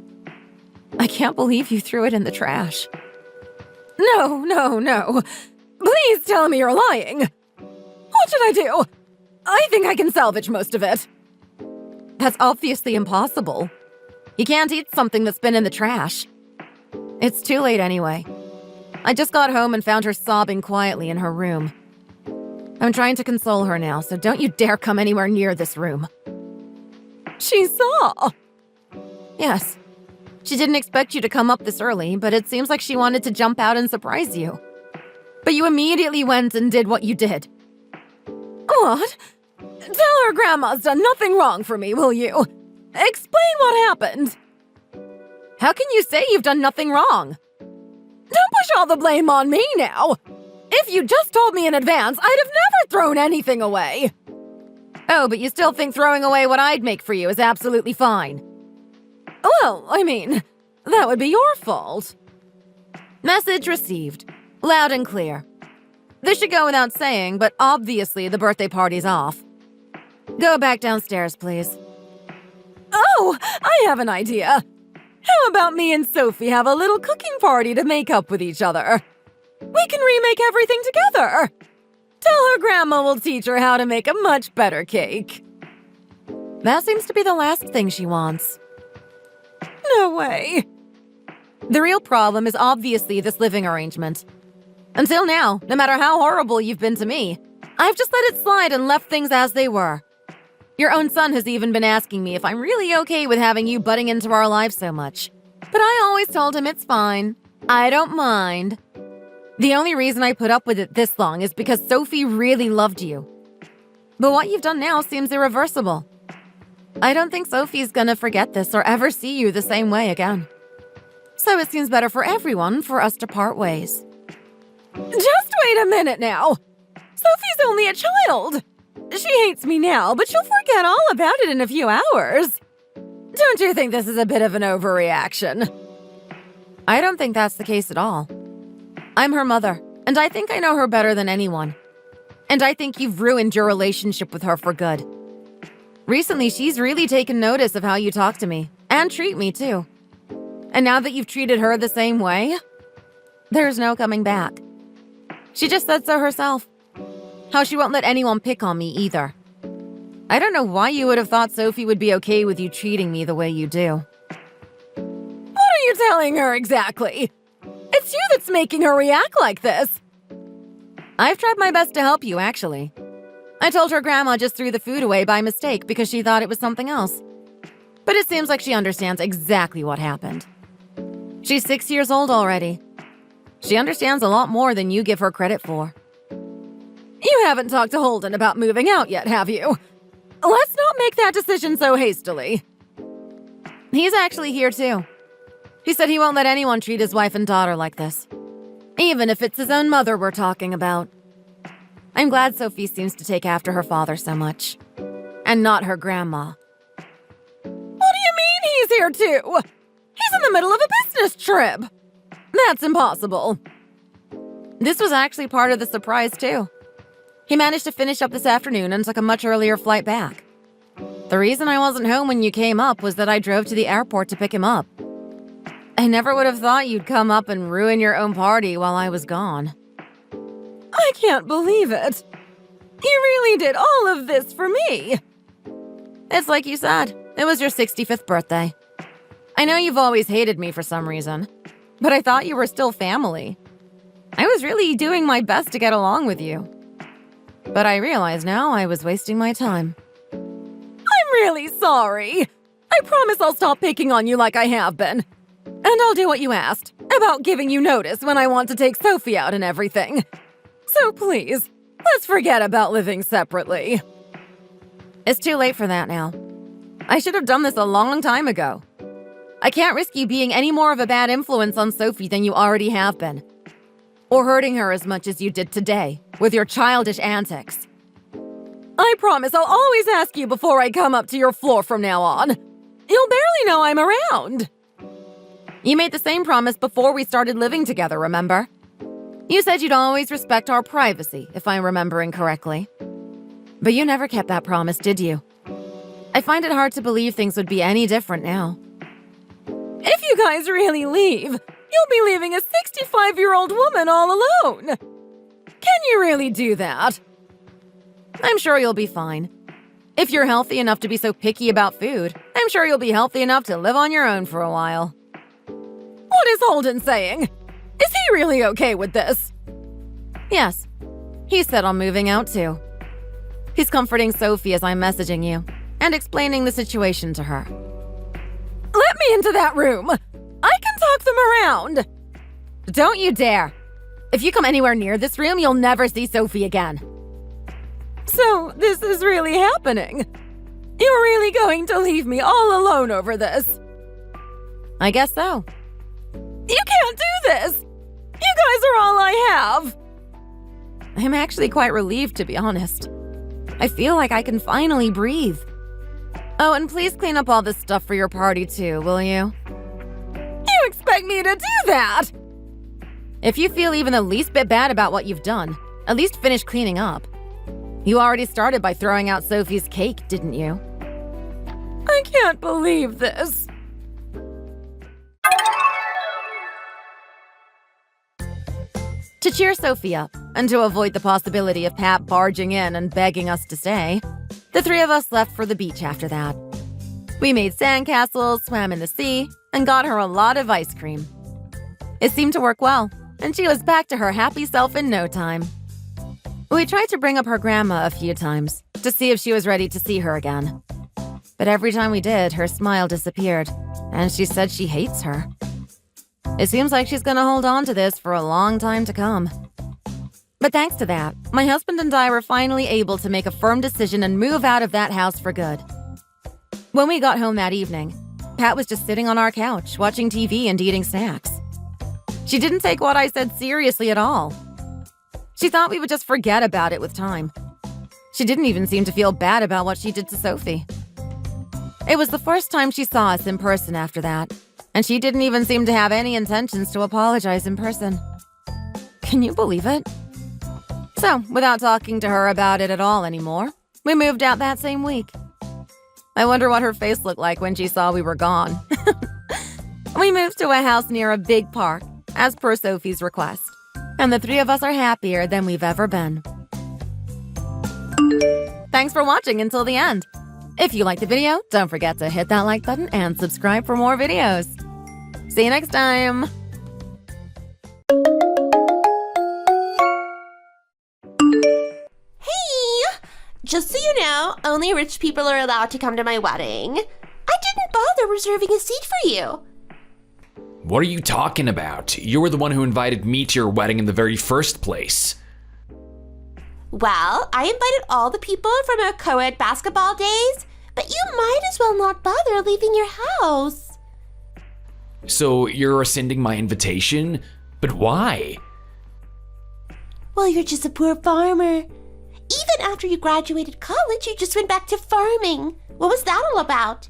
I can't believe you threw it in the trash. No. Please tell me you're lying. What should I do? I think I can salvage most of it. That's obviously impossible. You can't eat something that's been in the trash. It's too late anyway. I just got home and found her sobbing quietly in her room. I'm trying to console her now, so don't you dare come anywhere near this room. She saw. Yes. She didn't expect you to come up this early, but it seems like she wanted to jump out and surprise you. But you immediately went and did what you did. What? Tell her Grandma's done nothing wrong for me, will you? Explain what happened. How can you say you've done nothing wrong? Don't push all the blame on me now. If you just told me in advance, I'd have never thrown anything away. Oh, but you still think throwing away what I'd make for you is absolutely fine. Well, I mean, that would be your fault. Message received. Loud and clear. This should go without saying, but obviously the birthday party's off. Go back downstairs, please. Oh, I have an idea. How about me and Sophie have a little cooking party to make up with each other? We can remake everything together. Tell her Grandma will teach her how to make a much better cake. That seems to be the last thing she wants. No way. The real problem is obviously this living arrangement. Until now, no matter how horrible you've been to me, I've just let it slide and left things as they were. Your own son has even been asking me if I'm really okay with having you butting into our lives so much. But I always told him it's fine. I don't mind. The only reason I put up with it this long is because Sophie really loved you. But what you've done now seems irreversible. I don't think Sophie's gonna forget this or ever see you the same way again. So it seems better for everyone for us to part ways. Just wait a minute now. Sophie's only a child. She hates me now, but she'll forget all about it in a few hours. Don't you think this is a bit of an overreaction? I don't think that's the case at all. I'm her mother, and I think I know her better than anyone. And I think you've ruined your relationship with her for good. Recently, she's really taken notice of how you talk to me, and treat me too. And now that you've treated her the same way, there's no coming back. She just said so herself. How she won't let anyone pick on me either. I don't know why you would have thought Sophie would be okay with you treating me the way you do. What are you telling her exactly? It's you that's making her react like this. I've tried my best to help you, actually. I told her Grandma just threw the food away by mistake because she thought it was something else. But it seems like she understands exactly what happened. She's 6 years old already. She understands a lot more than you give her credit for. You haven't talked to Holden about moving out yet, have you? Let's not make that decision so hastily. He's actually here too. He said he won't let anyone treat his wife and daughter like this. Even if it's his own mother we're talking about. I'm glad Sophie seems to take after her father so much. And not her grandma. What do you mean he's here too? He's in the middle of a business trip. That's impossible. This was actually part of the surprise too. He managed to finish up this afternoon and took a much earlier flight back. The reason I wasn't home when you came up was that I drove to the airport to pick him up. I never would have thought you'd come up and ruin your own party while I was gone. I can't believe it. You really did all of this for me. It's like you said, it was your 65th birthday. I know you've always hated me for some reason, but I thought you were still family. I was really doing my best to get along with you. But I realize now I was wasting my time. really sorry. I promise I'll stop picking on you like I have been. And I'll do what you asked, about giving you notice when I want to take Sophie out and everything. So please, let's forget about living separately. It's too late for that now. I should have done this a long time ago. I can't risk you being any more of a bad influence on Sophie than you already have been. Or hurting her as much as you did today, with your childish antics. I promise I'll always ask you before I come up to your floor from now on. You'll barely know I'm around. You made the same promise before we started living together, remember? You said you'd always respect our privacy, if I'm remembering correctly. But you never kept that promise, did you? I find it hard to believe things would be any different now. If you guys really leave, you'll be leaving a 65-year-old woman all alone. Can you really do that? I'm sure you'll be fine. If you're healthy enough to be so picky about food, I'm sure you'll be healthy enough to live on your own for a while. What is Holden saying? Is he really okay with this? Yes. He said I'm moving out too. He's comforting Sophie as I'm messaging you and explaining the situation to her. Let me into that room! I can talk them around! Don't you dare! If you come anywhere near this room, you'll never see Sophie again. So, this is really happening? You're really going to leave me all alone over this? I guess so. You can't do this! You guys are all I have! I'm actually quite relieved, to be honest. I feel like I can finally breathe. Oh, and please clean up all this stuff for your party too, will you? You expect me to do that? If you feel even the least bit bad about what you've done, at least finish cleaning up. You already started by throwing out Sophie's cake, didn't you? I can't believe this. To cheer Sophie up, and to avoid the possibility of Pat barging in and begging us to stay, the three of us left for the beach after that. We made sandcastles, swam in the sea, and got her a lot of ice cream. It seemed to work well, and she was back to her happy self in no time. We tried to bring up her grandma a few times to see if she was ready to see her again. But every time we did, her smile disappeared, and she said she hates her. It seems like she's gonna hold on to this for a long time to come. But thanks to that, my husband and I were finally able to make a firm decision and move out of that house for good. When we got home that evening, Pat was just sitting on our couch, watching TV and eating snacks. She didn't take what I said seriously at all. She thought we would just forget about it with time. She didn't even seem to feel bad about what she did to Sophie. It was the first time she saw us in person after that, and she didn't even seem to have any intentions to apologize in person. Can you believe it? So, without talking to her about it at all anymore, we moved out that same week. I wonder what her face looked like when she saw we were gone. We moved to a house near a big park, as per Sophie's request, and the three of us are happier than we've ever been. Thanks for watching until the end. If you liked the video, don't forget to hit that like button and subscribe for more videos. See you next time! Just so you know, only rich people are allowed to come to my wedding. I didn't bother reserving a seat for you. What are you talking about? You were the one who invited me to your wedding in the very first place. Well, I invited all the people from our co-ed basketball days, but you might as well not bother leaving your house. So you're rescinding my invitation? But why? Well, you're just a poor farmer. Even after you graduated college, you just went back to farming. What was that all about?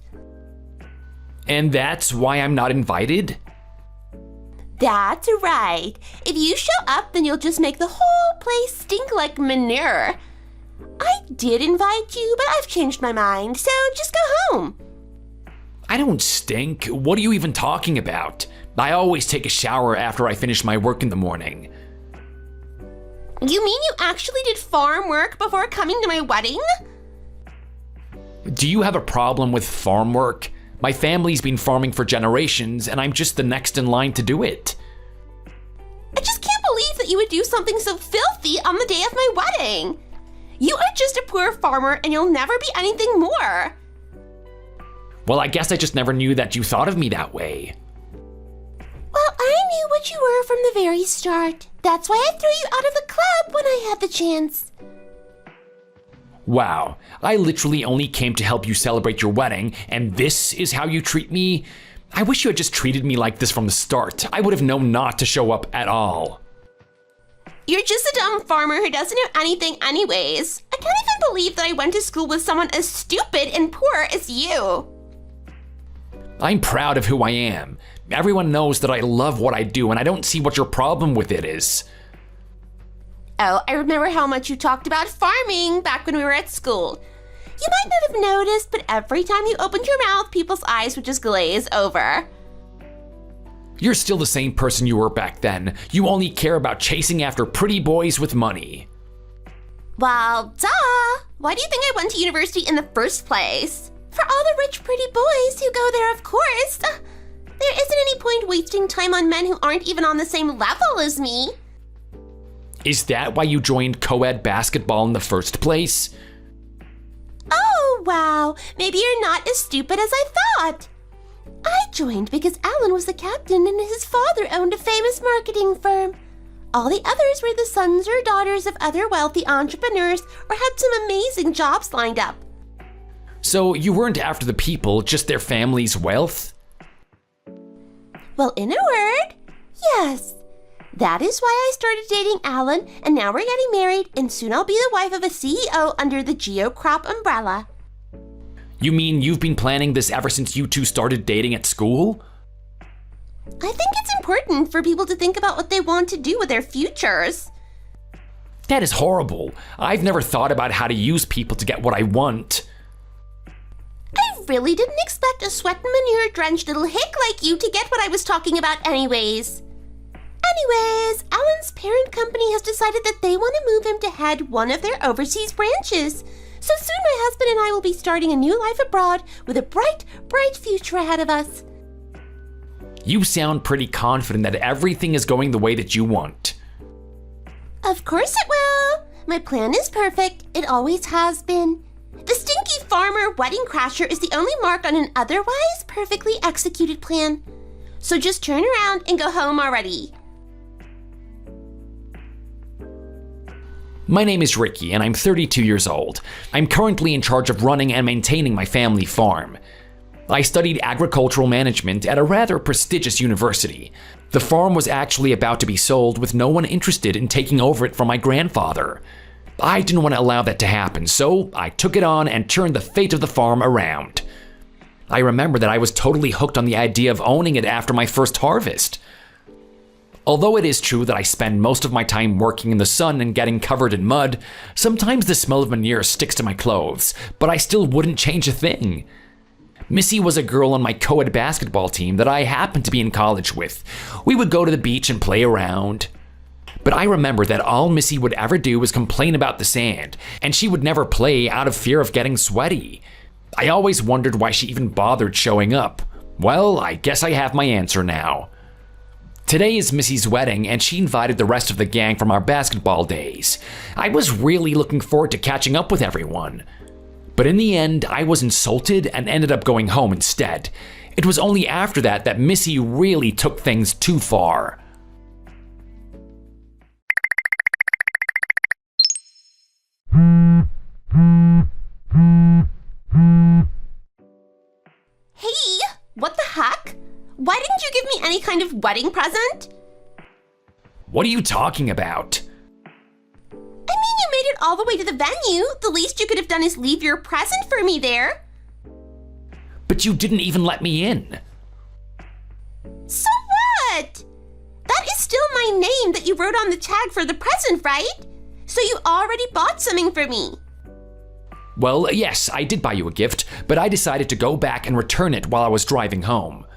And that's why I'm not invited? That's right. If you show up, then you'll just make the whole place stink like manure. I did invite you, but I've changed my mind, so just go home. I don't stink. What are you even talking about? I always take a shower after I finish my work in the morning. You mean you actually did farm work before coming to my wedding? Do you have a problem with farm work? My family's been farming for generations, and I'm just the next in line to do it. I just can't believe that you would do something so filthy on the day of my wedding. You are just a poor farmer, and you'll never be anything more. Well, I guess I just never knew that you thought of me that way. Well, I knew what you were from the very start. That's why I threw you out of the club when I had the chance. Wow, I literally only came to help you celebrate your wedding, and this is how you treat me? I wish you had just treated me like this from the start. I would have known not to show up at all. You're just a dumb farmer who doesn't know anything anyways. I can't even believe that I went to school with someone as stupid and poor as you. I'm proud of who I am. Everyone knows that I love what I do, and I don't see what your problem with it is. Oh, I remember how much you talked about farming back when we were at school. You might not have noticed, but every time you opened your mouth, people's eyes would just glaze over. You're still the same person you were back then. You only care about chasing after pretty boys with money. Well, duh! Why do you think I went to university in the first place? For all the rich, pretty boys who go there, of course. There isn't any point wasting time on men who aren't even on the same level as me. Is that why you joined co-ed basketball in the first place? Oh, wow. Maybe you're not as stupid as I thought. I joined because Alan was the captain and his father owned a famous marketing firm. All the others were the sons or daughters of other wealthy entrepreneurs or had some amazing jobs lined up. So you weren't after the people, just their family's wealth? Well, in a word, yes. That is why I started dating Alan, and now we're getting married, and soon I'll be the wife of a CEO under the GeoCrop umbrella. You mean you've been planning this ever since you two started dating at school? I think it's important for people to think about what they want to do with their futures. That is horrible. I've never thought about how to use people to get what I want. I really didn't expect a sweat and manure-drenched little hick like you to get what I was talking about anyways. Anyways, Alan's parent company has decided that they want to move him to head one of their overseas branches. So soon my husband and I will be starting a new life abroad with a bright, bright future ahead of us. You sound pretty confident that everything is going the way that you want. Of course it will. My plan is perfect. It always has been. The stinky farmer wedding crasher is the only mark on an otherwise perfectly executed plan. So just turn around and go home already. My name is Ricky, and I'm 32 years old. I'm currently in charge of running and maintaining my family farm. I studied agricultural management at a rather prestigious university. The farm was actually about to be sold with no one interested in taking over it from my grandfather. I didn't want to allow that to happen, so I took it on and turned the fate of the farm around. I remember that I was totally hooked on the idea of owning it after my first harvest. Although it is true that I spend most of my time working in the sun and getting covered in mud, sometimes the smell of manure sticks to my clothes, but I still wouldn't change a thing. Missy was a girl on my co-ed basketball team that I happened to be in college with. We would go to the beach and play around. But I remember that all Missy would ever do was complain about the sand, and she would never play out of fear of getting sweaty. I always wondered why she even bothered showing up. Well, I guess I have my answer now. Today is Missy's wedding, and she invited the rest of the gang from our basketball days. I was really looking forward to catching up with everyone. But in the end, I was insulted and ended up going home instead. It was only after that that Missy really took things too far. Hey, what the heck? Why didn't you give me any kind of wedding present? What are you talking about? I mean, you made it all the way to the venue. The least you could have done is leave your present for me there. But you didn't even let me in. So what? That is still my name that you wrote on the tag for the present, right? So you already bought something for me. Well, yes, I did buy you a gift, but I decided to go back and return it while I was driving home.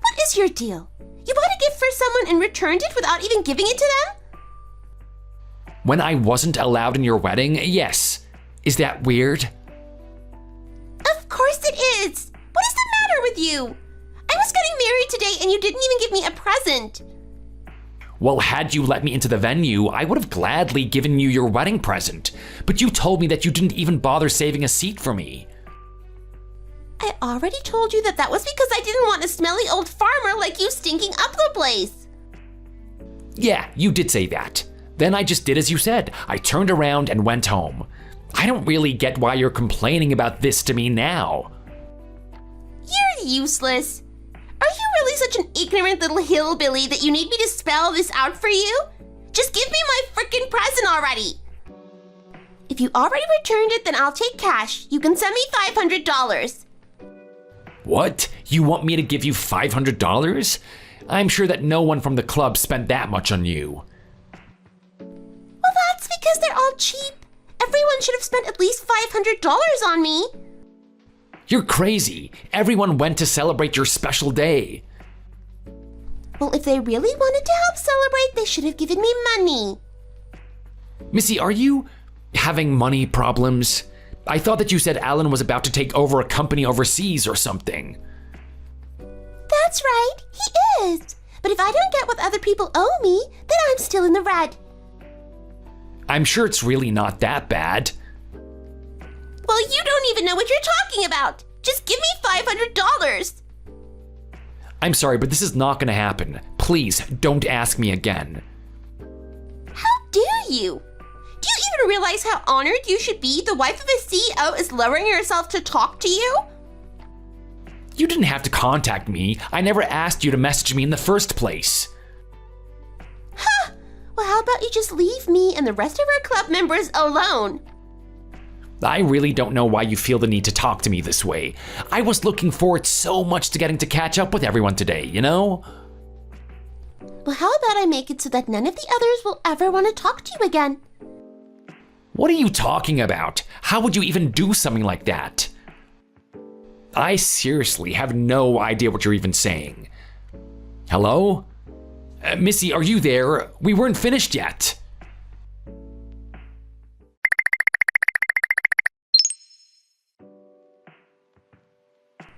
What is your deal? You bought a gift for someone and returned it without even giving it to them? When I wasn't allowed in your wedding, yes. Is that weird? Of course it is. What is the matter with you? I was getting married today and you didn't even give me a present. Well, had you let me into the venue, I would have gladly given you your wedding present. But you told me that you didn't even bother saving a seat for me. I I already told you that was because I didn't want a smelly old farmer like you stinking up the place. Yeah, you did say that. Then I just did as you said. I turned around and went home. I don't really get why you're complaining about this to me now. You're useless. Are you really such an ignorant little hillbilly that you need me to spell this out for you? Just give me my frickin' present already. If you already returned it, then I'll take cash. You can send me $500. What? You want me to give you $500? I'm sure that no one from the club spent that much on you. Well, that's because they're all cheap. Everyone should have spent at least $500 on me. You're crazy. Everyone went to celebrate your special day. Well, if they really wanted to help celebrate, they should have given me money. Missy, are you having money problems? I thought that you said Alan was about to take over a company overseas or something. That's right, he is. But if I don't get what other people owe me, then I'm still in the red. I'm sure it's really not that bad. Well, you don't even know what you're talking about. Just give me $500. I'm sorry, but this is not going to happen. Please, don't ask me again. How dare you? Do you even realize how honored you should be? The wife of a CEO is lowering herself to talk to you? You didn't have to contact me. I never asked you to message me in the first place. Huh. Well, how about you just leave me and the rest of our club members alone? I really don't know why you feel the need to talk to me this way. I was looking forward so much to getting to catch up with everyone today, you know? Well, how about I make it so that none of the others will ever want to talk to you again? What are you talking about? How would you even do something like that? I seriously have no idea what you're even saying. Hello? Missy, are you there? We weren't finished yet.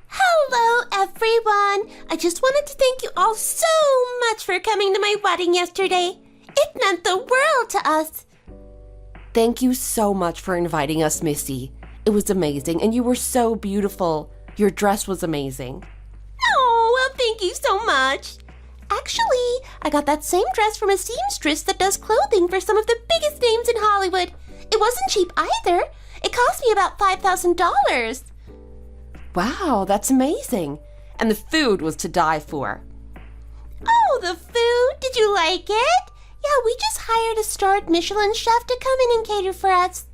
Hello, everyone. I just wanted to thank you all so much for coming to my wedding yesterday. It meant the world to us. Thank you so much for inviting us, Missy. It was amazing, and you were so beautiful. Your dress was amazing. Oh, well, thank you so much. Actually, I got that same dress from a seamstress that does clothing for some of the biggest names in Hollywood. It wasn't cheap either. It cost me about $5,000. Wow, that's amazing. And the food was to die for. Oh, the food? Did you like it? Yeah, we just hired a starred Michelin chef to come in and cater for us.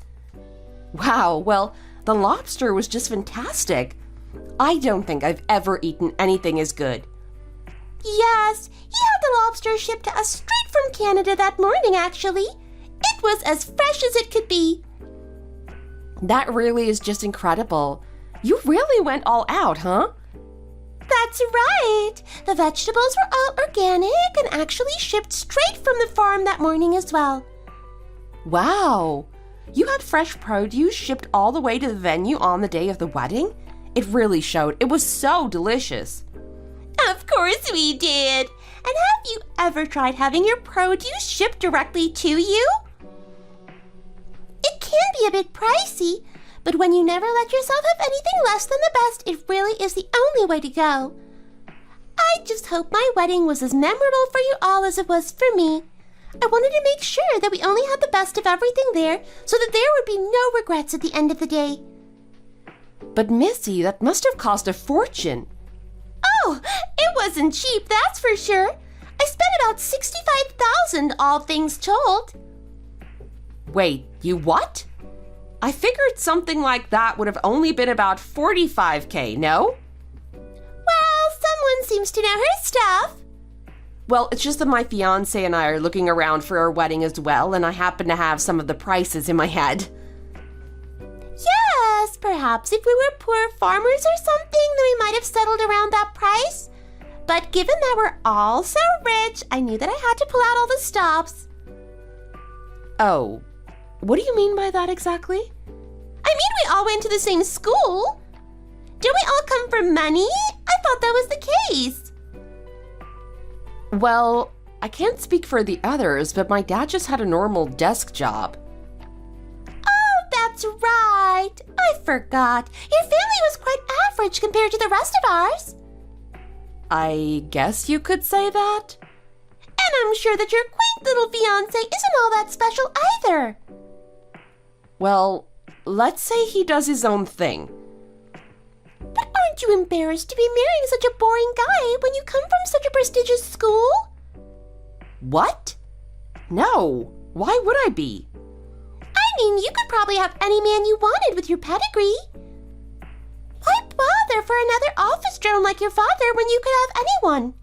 Wow, well, the lobster was just fantastic. I don't think I've ever eaten anything as good. Yes, he had the lobster shipped to us straight from Canada that morning, actually. It was as fresh as it could be. That really is just incredible. You really went all out, huh? That's right. The vegetables were all organic and actually shipped straight from the farm that morning as well. Wow. You had fresh produce shipped all the way to the venue on the day of the wedding? It really showed. It was so delicious. Of course we did. And have you ever tried having your produce shipped directly to you? It can be a bit pricey, but when you never let yourself have anything less than the best, it really is the only way to go. I just hope my wedding was as memorable for you all as it was for me. I wanted to make sure that we only had the best of everything there so that there would be no regrets at the end of the day. But Missy, that must have cost a fortune. Oh, it wasn't cheap, that's for sure. I spent about $65,000, all things told. Wait, you what? I figured something like that would have only been about $45K, no? Well, someone seems to know her stuff. Well, it's just that my fiancé and I are looking around for our wedding as well, and I happen to have some of the prices in my head. Yes, perhaps if we were poor farmers or something, then we might have settled around that price. But given that we're all so rich, I knew that I had to pull out all the stops. Oh, what do you mean by that exactly? I mean, we all went to the same school. Don't we all come from money? I thought that was the case. Well, I can't speak for the others, but my dad just had a normal desk job. Oh, that's right. I forgot. Your family was quite average compared to the rest of ours. I guess you could say that. And I'm sure that your quaint little fiancé isn't all that special either. Well, let's say he does his own thing. But aren't you embarrassed to be marrying such a boring guy when you come from such a prestigious school? What? No, why would I be? I mean, you could probably have any man you wanted with your pedigree. Why bother for another office drone like your father when you could have anyone?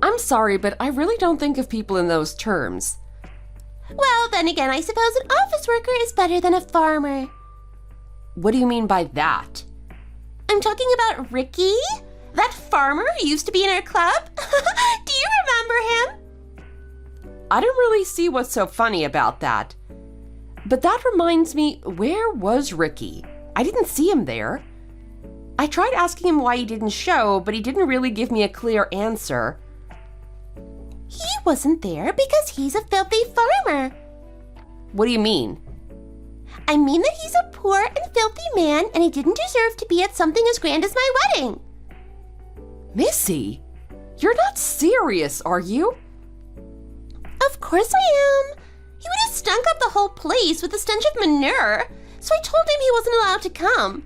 I'm sorry, but I really don't think of people in those terms. Well, then again, I suppose an office worker is better than a farmer. What do you mean by that? I'm talking about Ricky, that farmer who used to be in our club. Do you remember him? I don't really see what's so funny about that. But that reminds me, where was Ricky? I didn't see him there. I tried asking him why he didn't show, but he didn't really give me a clear answer. He wasn't there because he's a filthy farmer. What do you mean? I mean that he's a poor and filthy man and he didn't deserve to be at something as grand as my wedding. Missy, you're not serious, are you? Of course I am. He would have stunk up the whole place with the stench of manure, so I told him he wasn't allowed to come.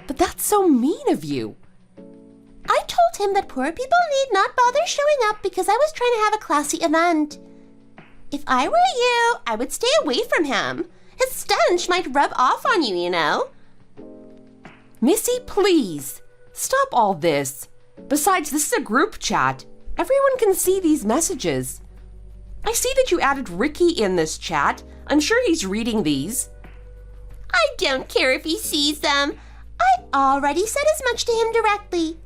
But that's so mean of you. I told him that poor people need not bother showing up because I was trying to have a classy event. If I were you, I would stay away from him. His stench might rub off on you, you know. Missy, please. Stop all this. Besides, this is a group chat. Everyone can see these messages. I see that you added Ricky in this chat. I'm sure he's reading these. I don't care if he sees them. I already said as much to him directly.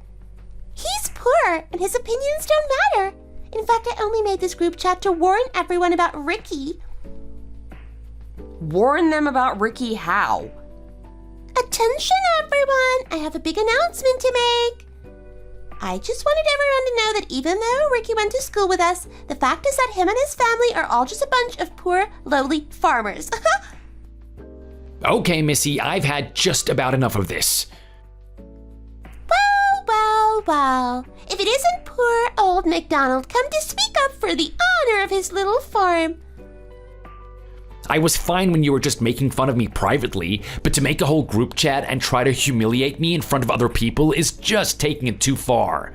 He's poor, and his opinions don't matter. In fact, I only made this group chat to warn everyone about Ricky. Warn them about Ricky how? Attention, everyone! I have a big announcement to make. I just wanted everyone to know that even though Ricky went to school with us, the fact is that him and his family are all just a bunch of poor, lowly farmers. Okay, Missy, I've had just about enough of this. Well. If it isn't poor old MacDonald come to speak up for the honor of his little farm. I was fine when you were just making fun of me privately, but to make a whole group chat and try to humiliate me in front of other people is just taking it too far.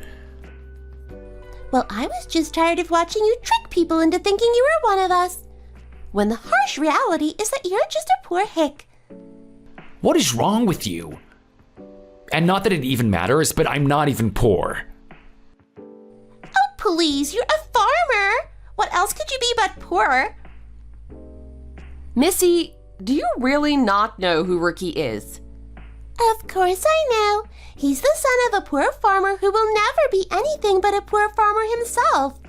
Well, I was just tired of watching you trick people into thinking you were one of us, when the harsh reality is that you're just a poor hick. What is wrong with you? And not that it even matters, but I'm not even poor. Oh, please, you're a farmer. What else could you be but poor? Missy, do you really not know who Ricky is? Of course I know. He's the son of a poor farmer who will never be anything but a poor farmer himself.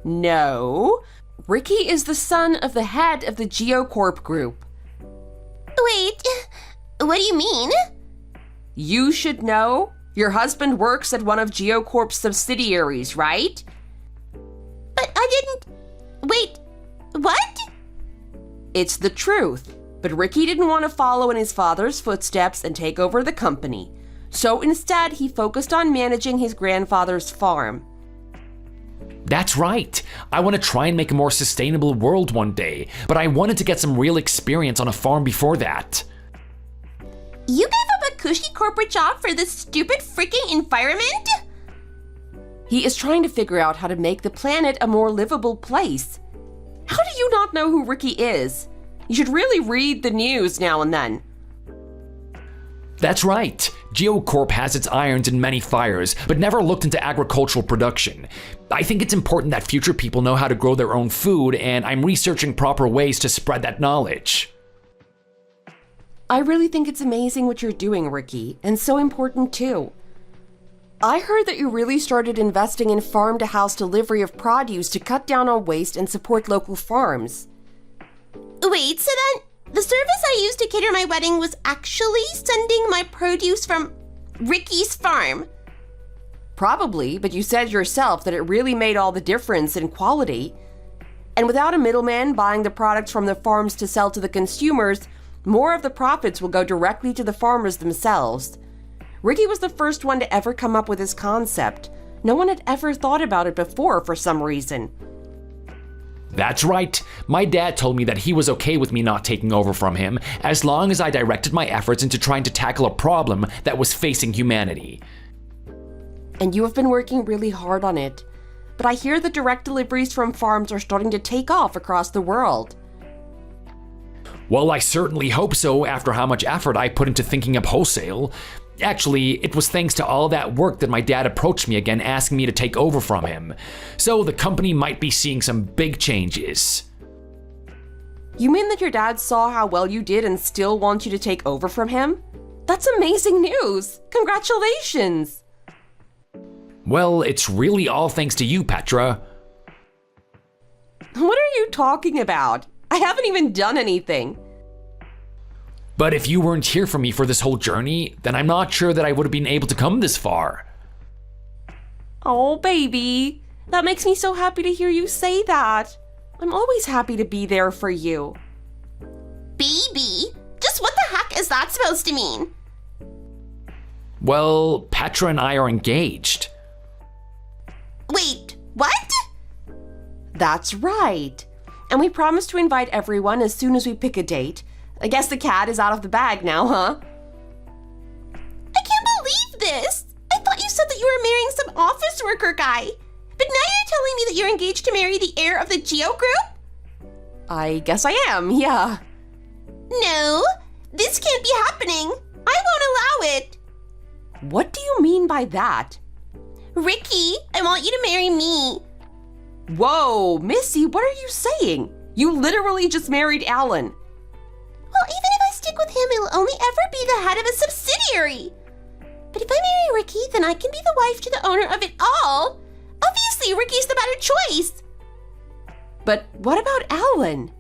No. Ricky is the son of the head of the GeoCorp group. Wait, what do you mean? You should know. Your husband works at one of GeoCorp's subsidiaries, right? But I didn't... Wait, what? It's the truth. But Ricky didn't want to follow in his father's footsteps and take over the company. So instead, he focused on managing his grandfather's farm. That's right. I want to try and make a more sustainable world one day, but I wanted to get some real experience on a farm before that. You gave up a cushy corporate job for this stupid freaking environment? He is trying to figure out how to make the planet a more livable place. How do you not know who Ricky is? You should really read the news now and then. That's right. GeoCorp has its irons in many fires, but never looked into agricultural production. I think it's important that future people know how to grow their own food, and I'm researching proper ways to spread that knowledge. I really think it's amazing what you're doing, Ricky, and so important too. I heard that you really started investing in farm-to-house delivery of produce to cut down on waste and support local farms. Wait, so then the service I used to cater my wedding was actually sending my produce from Ricky's farm? Probably, but you said yourself that it really made all the difference in quality. And without a middleman buying the products from the farms to sell to the consumers, More of the profits will go directly to the farmers themselves. Ricky was the first one to ever come up with this concept. No one had ever thought about it before for some reason. That's right. My dad told me that he was okay with me not taking over from him as long as I directed my efforts into trying to tackle a problem that was facing humanity. And you have been working really hard on it. But I hear that direct deliveries from farms are starting to take off across the world. Well, I certainly hope so after how much effort I put into thinking up wholesale. Actually, it was thanks to all that work that my dad approached me again asking me to take over from him. So the company might be seeing some big changes. You mean that your dad saw how well you did and still wants you to take over from him? That's amazing news! Congratulations! Well, it's really all thanks to you, Petra. What are you talking about? I haven't even done anything. But if you weren't here for me for this whole journey, then I'm not sure that I would have been able to come this far. Oh, baby. That makes me so happy to hear you say that. I'm always happy to be there for you. Baby? Just what the heck is that supposed to mean? Well, Petra and I are engaged. Wait, what? That's right. And we promised to invite everyone as soon as we pick a date. I guess the cat is out of the bag now, huh? I can't believe this! I thought you said that you were marrying some office worker guy. But now you're telling me that you're engaged to marry the heir of the Geo Group? I guess I am, yeah. No, this can't be happening. I won't allow it. What do you mean by that? Ricky, I want you to marry me. Whoa, Missy, what are you saying? You literally just married Alan. Well, even if I stick with him, he'll only ever be the head of a subsidiary. But if I marry Ricky, then I can be the wife to the owner of it all. Obviously, Ricky's the better choice. But what about Alan?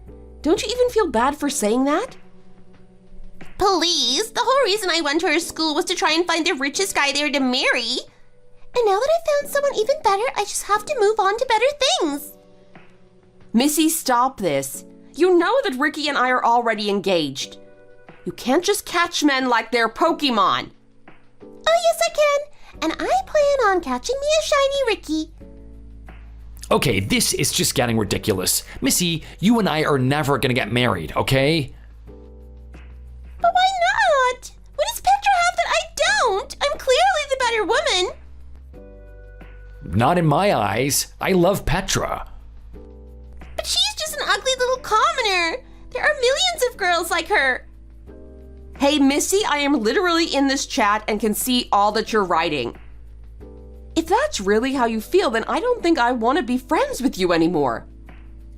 Don't you even feel bad for saying that? Please, the whole reason I went to her school was to try and find the richest guy there to marry. And now that I've found someone even better, I just have to move on to better things. Missy, stop this. You know that Ricky and I are already engaged. You can't just catch men like they're Pokemon. Oh, yes, I can. And I plan on catching me a shiny Ricky. Okay, this is just getting ridiculous. Missy, you and I are never gonna get married, okay? But why not? What does Petra have that I don't? I'm clearly the better woman. Not in my eyes. I love Petra. But she's just an ugly little commoner. There are millions of girls like her. Hey, Missy, I am literally in this chat and can see all that you're writing. If that's really how you feel, then I don't think I want to be friends with you anymore.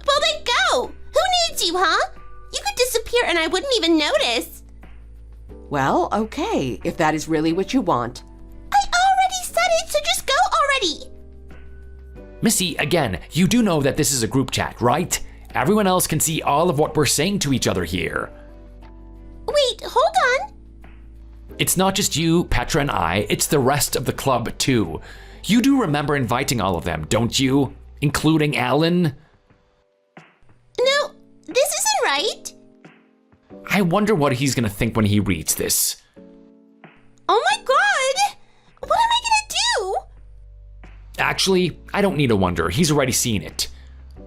Well, then go. Who needs you, huh? You could disappear and I wouldn't even notice. Well, okay, if that is really what you want. I already said it, so just go already. Missy, again, you do know that this is a group chat, right? Everyone else can see all of what we're saying to each other here. Wait, hold on. It's not just you, Petra, and I, it's the rest of the club, too. You do remember inviting all of them, don't you? Including Alan? No, this isn't right. I wonder what he's gonna think when he reads this. Oh my god! What am I gonna do? Actually, I don't need to wonder, he's already seen it.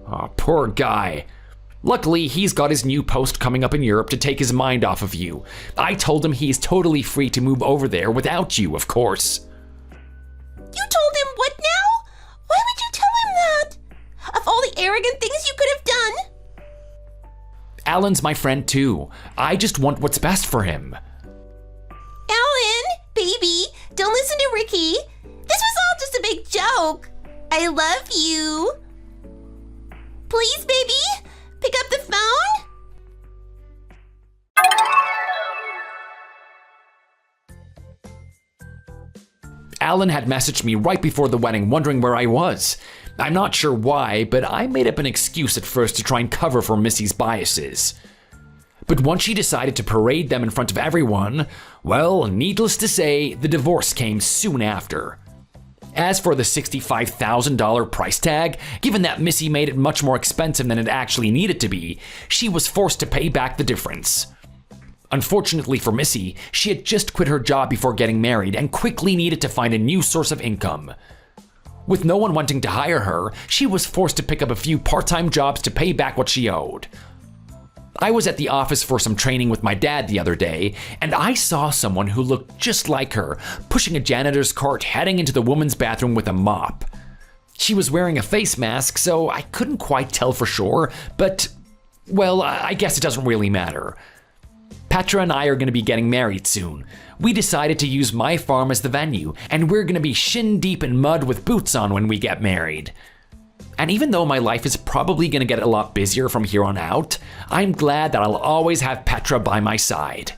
Oh, poor guy. Luckily, he's got his new post coming up in Europe to take his mind off of you. I told him he's totally free to move over there without you, of course. You told him what now? Why would you tell him that? Of all the arrogant things you could have done? Alan's my friend too. I just want what's best for him. Alan, baby, don't listen to Ricky. This was all just a big joke. I love you. Please, baby, pick up the phone. Alan had messaged me right before the wedding wondering where I was. I'm not sure why, but I made up an excuse at first to try and cover for Missy's biases. But once she decided to parade them in front of everyone, well, needless to say, the divorce came soon after. As for the $65,000 price tag, given that Missy made it much more expensive than it actually needed to be, she was forced to pay back the difference. Unfortunately for Missy, she had just quit her job before getting married and quickly needed to find a new source of income. With no one wanting to hire her, she was forced to pick up a few part-time jobs to pay back what she owed. I was at the office for some training with my dad the other day, and I saw someone who looked just like her, pushing a janitor's cart heading into the woman's bathroom with a mop. She was wearing a face mask, so I couldn't quite tell for sure, but, well, I guess it doesn't really matter. Petra and I are going to be getting married soon. We decided to use my farm as the venue, and we're going to be shin deep in mud with boots on when we get married. And even though my life is probably going to get a lot busier from here on out, I'm glad that I'll always have Petra by my side.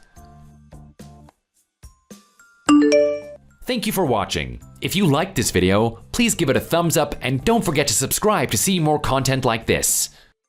Thank you for watching. If you liked this video, please give it a thumbs up and don't forget to subscribe to see more content like this.